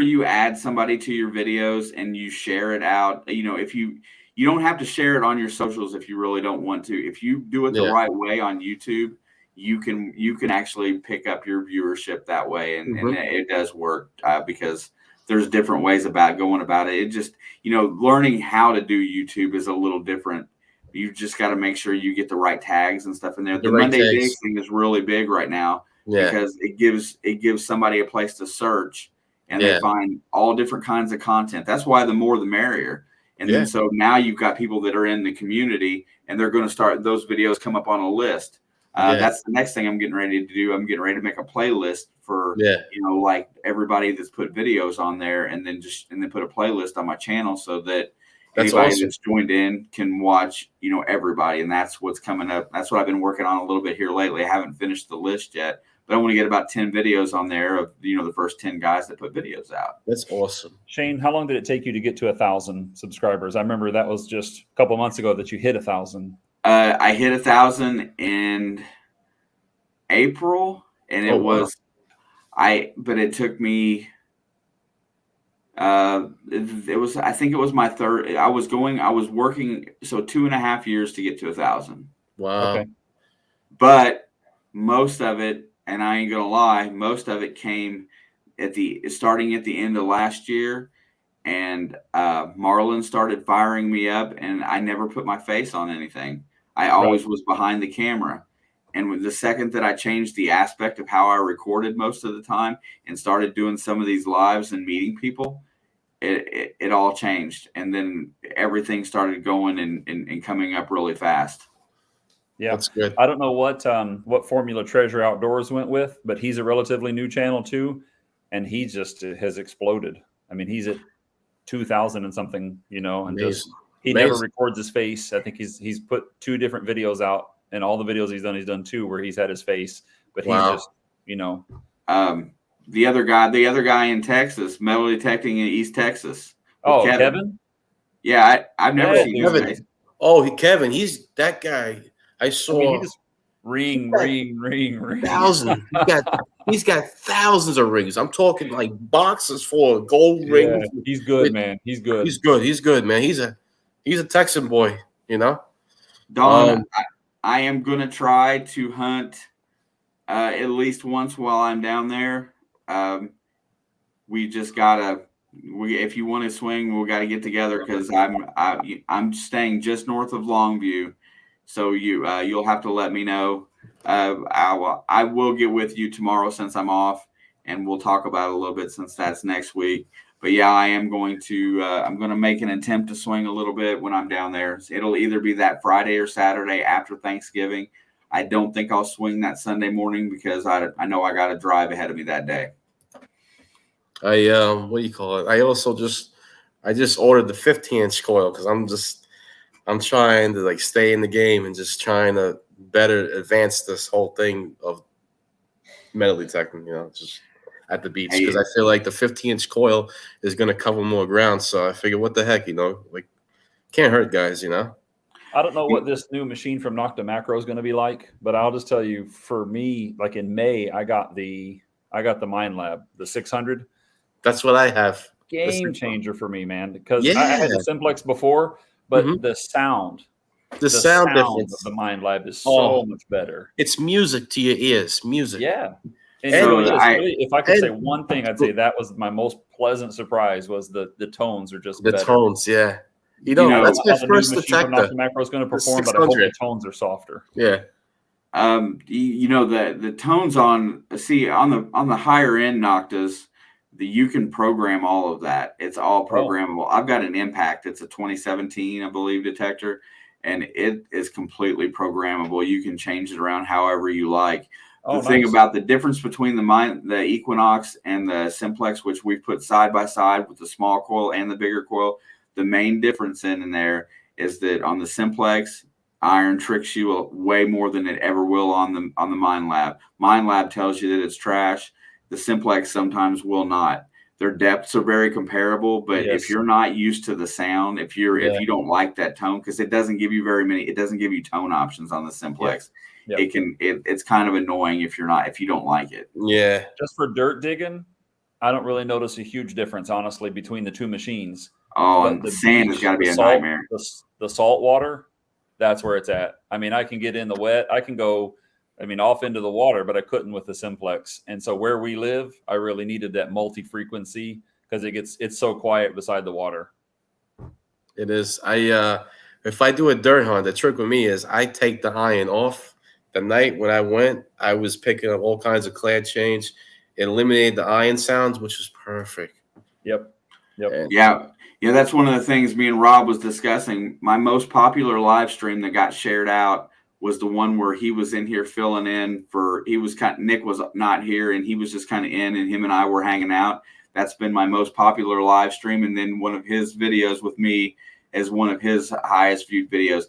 Speaker 1: you add somebody to your videos and you share it out, you know, if you don't have to share it on your socials if you really don't want to. If you do it the right way on YouTube, you can actually pick up your viewership that way, and it does work because there's different ways about going about it. It just, you know, learning how to do YouTube is a little different. You just got to make sure you get the right tags and stuff in there. The Monday Digs thing is really big right now because it gives somebody a place to search, and they find all different kinds of content. That's why the more the merrier. And then so now you've got people that are in the community, and they're going to start, those videos come up on a list. That's the next thing I'm getting ready to do. I'm getting ready to make a playlist for, you know, like everybody that's put videos on there, and then put a playlist on my channel so that anybody that's joined in can watch, you know, everybody. And that's what's coming up. That's what I've been working on a little bit here lately. I haven't finished the list yet, but I want to get about 10 videos on there of, you know, the first 10 guys that put videos out.
Speaker 3: That's awesome.
Speaker 2: Shane, how long did it take you to get to 1,000 subscribers? I remember that was just a couple months ago that you hit 1,000.
Speaker 1: I hit 1,000 in April, and but it took me, I think it was my third. I was working, so 2.5 years to get to 1,000.
Speaker 3: Wow. Okay.
Speaker 1: But most of it, and I ain't gonna lie, most of it came starting at the end of last year. And Marlon started firing me up, and I never put my face on anything. I always was behind the camera. And with the second that I changed the aspect of how I recorded most of the time and started doing some of these lives and meeting people, it all changed. And then everything started going and coming up really fast.
Speaker 2: Yeah, that's good. I don't know what formula Treasure Outdoors went with, but he's a relatively new channel too, and he just has exploded. I mean, he's at 2,000 and something, you know, and he never records his face. I think he's put 2 different videos out, and all the videos he's done 2 where he's had his face, but he's just, you know.
Speaker 1: The other guy in Texas, metal detecting in East Texas.
Speaker 2: Oh, Kevin?
Speaker 1: Yeah, I've never seen his face.
Speaker 3: Oh, Kevin, he's that guy. I saw.
Speaker 2: I mean, he just ring.
Speaker 3: 1,000. He's got thousands of rings. I'm talking like boxes full of gold rings.
Speaker 2: He's good, man. He's good.
Speaker 3: He's good, man. He's a Texan boy, you know.
Speaker 1: Don, I am gonna try to hunt at least once while I'm down there. We just gotta. If you want to swing, we got to get together because I'm staying just north of Longview, so you'll have to let me know. I will get with you tomorrow since I'm off, and we'll talk about it a little bit since that's next week. But yeah, I am going to. I'm going to make an attempt to swing a little bit when I'm down there. It'll either be that Friday or Saturday after Thanksgiving. I don't think I'll swing that Sunday morning because I know I got a drive ahead of me that day.
Speaker 3: What do you call it? I just ordered the 15-inch coil because I'm trying to like stay in the game and just trying to better advance this whole thing of metal detecting, you know, just at the beach because I feel like the 15-inch coil is going to cover more ground. So I figure, what the heck, you know, like can't hurt guys, you know.
Speaker 2: I don't know what this new machine from Nokta Macro is going to be like, but I'll just tell you, for me, like in May, I got the minelab, the 600.
Speaker 3: That's what I have.
Speaker 2: Game changer for me, man, because I had the Simplex before, but the sound difference of the minelab is so much better.
Speaker 3: It's music to your ears, music.
Speaker 2: Yeah. And if I could say one thing, I'd say that was my most pleasant surprise was the tones are just better.
Speaker 3: The tones, yeah. You know that's my first detector.
Speaker 2: Macro is going to perform, but I hope the tones are softer.
Speaker 3: Yeah.
Speaker 1: You know the tones on the higher end Noktas, you can program all of that. It's all programmable. I've got an Impact. It's a 2017, I believe, detector, and it is completely programmable. You can change it around however you like. The thing about the difference between the Equinox and the Simplex, which we've put side by side with the small coil and the bigger coil, the main difference in there is that on the Simplex, iron tricks you way more than it ever will on the minelab. Minelab tells you that it's trash. The simplex sometimes will not. Their depths are very comparable, but if
Speaker 2: Yes.
Speaker 1: you're not used to the sound, if
Speaker 3: Yeah.
Speaker 1: you don't like that tone, because it doesn't give you it doesn't give you tone options on the simplex.
Speaker 2: Yep.
Speaker 1: It's kind of annoying if you don't like it.
Speaker 3: Yeah.
Speaker 2: Just for dirt digging, I don't really notice a huge difference, honestly, between the two machines.
Speaker 1: Oh,
Speaker 2: But
Speaker 1: and
Speaker 2: the
Speaker 1: sand has
Speaker 2: beach,
Speaker 1: got to be
Speaker 2: the
Speaker 1: a
Speaker 2: salt,
Speaker 1: nightmare.
Speaker 2: the salt water, that's where it's at. I mean, I can get in the wet. I can go, off into the water, but I couldn't with the simplex. And so where we live, I really needed that multi-frequency because it's so quiet beside the water.
Speaker 3: It is. If I do a dirt hunt, the trick with me is I take the iron off. The night when I went, I was picking up all kinds of clad change. It eliminated the iron sounds, which was perfect.
Speaker 2: Yep.
Speaker 3: And
Speaker 1: Yeah. That's one of the things me and Rob was discussing. My most popular live stream that got shared out was the one where he was in here filling in Nick was not here and he was just kind of in, and him and I were hanging out. That's been my most popular live stream. And then one of his videos with me is one of his highest viewed videos.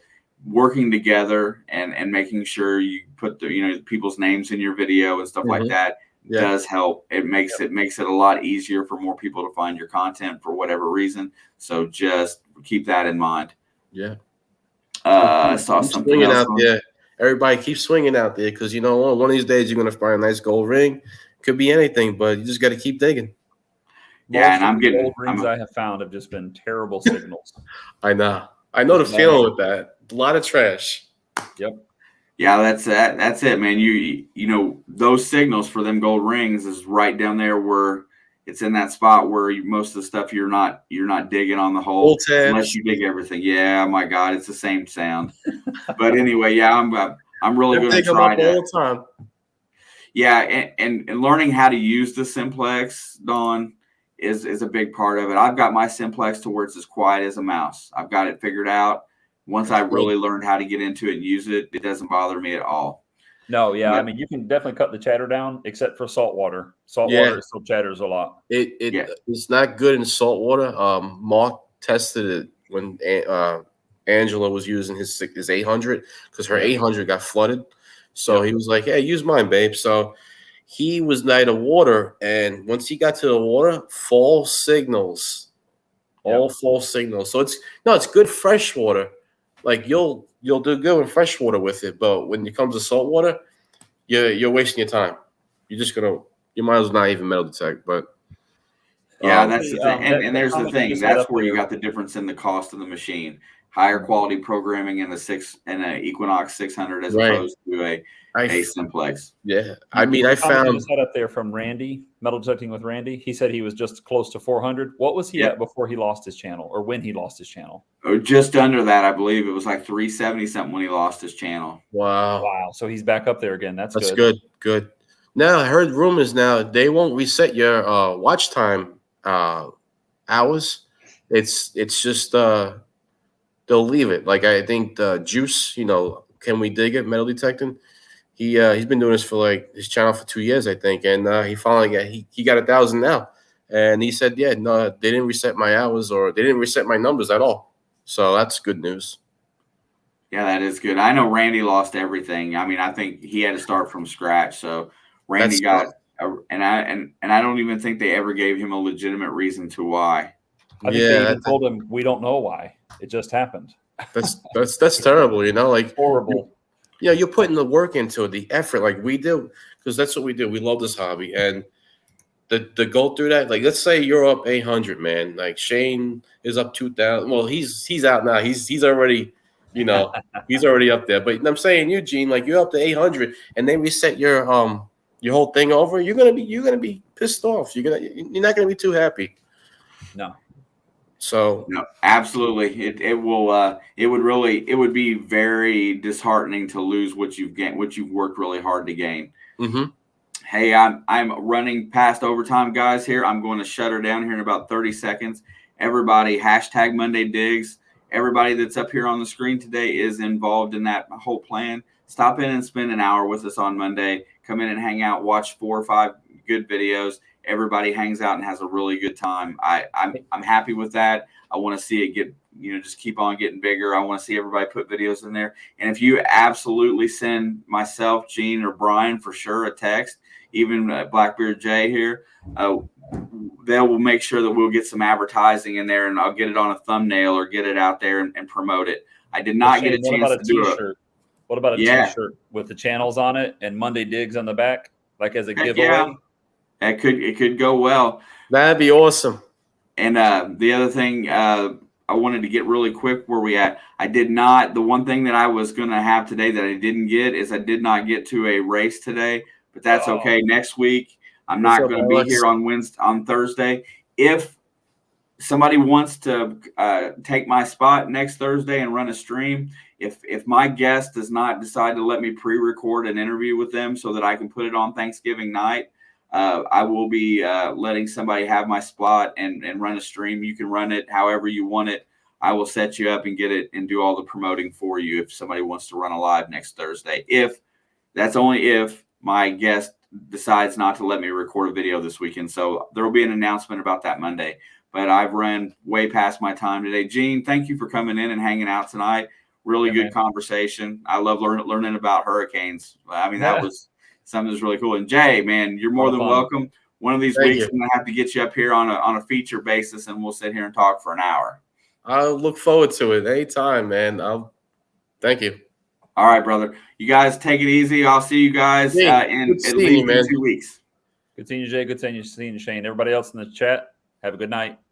Speaker 1: Working together and making sure you put the people's names in your video and stuff like that does help. It makes it a lot easier for more people to find your content for whatever reason. So just keep that in mind.
Speaker 3: Yeah.
Speaker 1: I saw
Speaker 3: keep
Speaker 1: something
Speaker 3: swinging
Speaker 1: else
Speaker 3: out there. Everybody keeps swinging out there because one of these days you're gonna find a nice gold ring. Could be anything, but you just got to keep digging.
Speaker 1: Yeah,
Speaker 2: Most
Speaker 1: and
Speaker 2: of the gold rings I have found have just been terrible signals.
Speaker 3: I know the feeling with that. A lot of trash.
Speaker 2: Yep.
Speaker 1: Yeah, that's it, man. Those signals for them gold rings is right down there where it's in that spot where most of the stuff you're not digging on the hole unless you dig everything. Yeah, my God, it's the same sound. But anyway, yeah, I'm really going to try to.
Speaker 3: All the time.
Speaker 1: Yeah, and learning how to use the simplex, Don, is a big part of it. I've got my simplex to where it's as quiet as a mouse. I've got it figured out. Once I really learned how to get into it and use it, it doesn't bother me at all.
Speaker 2: No, yeah, you can definitely cut the chatter down, except for salt water. Salt water still chatters a lot.
Speaker 3: It's not good in salt water. Mark tested it when Angela was using his 800 because her 800 got flooded. So he was like, "Hey, use mine, babe." So he was night of water, and once he got to the water, false signals, all false signals. So it's good fresh water. Like you'll do good with fresh water with it, but when it comes to salt water, you're wasting your time. You might as well not even metal detect. But
Speaker 1: yeah, that's the thing. And there's the thing. That's where you got the difference in the cost of the machine. Higher quality programming in an Equinox 600 as opposed to a simplex.
Speaker 3: Yeah, I found
Speaker 2: a setup there from Randy, metal detecting with Randy. He said he was just close to 400. What was he at before he lost his channel, or when he lost his channel?
Speaker 1: Oh, just under that, I believe it was like 370 something when he lost his channel.
Speaker 3: Wow.
Speaker 2: So he's back up there again. That's
Speaker 3: good. Now I heard rumors. Now they won't reset your watch time hours. It's just they'll leave it. Like I think the Juice, can we dig it? Metal detecting. He's been doing this for like his channel for 2 years, I think, and he finally got 1,000 now. And he said, no, they didn't reset my hours or they didn't reset my numbers at all. So that's good news.
Speaker 1: Yeah, that is good. I know Randy lost everything. I think he had to start from scratch. So Randy and I don't even think they ever gave him a legitimate reason to why.
Speaker 2: I think they even told him, we don't know why. It just happened.
Speaker 3: That's terrible, like
Speaker 2: horrible.
Speaker 3: You're putting the work into it, the effort, like we do, because that's what we do. We love this hobby, and to go through that, like let's say you're up 800, man. Like Shane is up 2,000. Well, he's out now. He's already, he's already up there. But I'm saying, Eugene, like you're up to 800, and they reset your whole thing over. You're gonna be pissed off. You're not gonna be too happy.
Speaker 2: No.
Speaker 3: So
Speaker 1: no, absolutely, it would be very disheartening to lose what you've worked really hard to gain.
Speaker 3: Mm-hmm.
Speaker 1: Hey, I'm running past overtime, guys. Here, I'm going to shut her down here in about 30 seconds. Everybody, # Monday Digs. Everybody that's up here on the screen today is involved in that whole plan. Stop in and spend an hour with us on Monday. Come in and hang out. Watch 4 or 5 good videos. everybody hangs out and has a really good time. I'm happy with that. I want to see it get, just keep on getting bigger. I want to see everybody put videos in there. And if you absolutely send myself, Gene, or Brian for sure a text, even Blackbeard Jay here, they will make sure that we'll get some advertising in there, and I'll get it on a thumbnail or get it out there and promote it. I did not get a chance to do it.
Speaker 2: What about a T-shirt with the channels on it and Monday Digs on the back, like as a giveaway?
Speaker 1: Yeah, it could go well.
Speaker 3: That'd be awesome.
Speaker 1: And the other thing I wanted to get really quick where we at. I did not. The one thing that I was going to have today that I didn't get is I did not get to a race today, but that's okay. Next week I'm not going to be here on Thursday. If somebody wants to take my spot next Thursday and run a stream, if my guest does not decide to let me pre-record an interview with them so that I can put it on Thanksgiving night, I will be letting somebody have my spot and run a stream. You can run it however you want it. I will set you up and get it and do all the promoting for you if somebody wants to run a live next Thursday. That's only if my guest decides not to let me record a video this weekend. So there will be an announcement about that Monday. But I've run way past my time today. Gene, thank you for coming in and hanging out tonight. Really good conversation. I love learning about hurricanes. I mean, that was something that's really cool. And Jay, man, you're more than welcome. One of these weeks, I'm going to have to get you up here on a feature basis, and we'll sit here and talk for an hour.
Speaker 3: I'll look forward to it anytime, man. Thank you.
Speaker 1: All right, brother. You guys take it easy. I'll see you guys in at least 2 weeks.
Speaker 2: Good seeing you, Jay. Good seeing you, Shane. Everybody else in the chat, have a good night.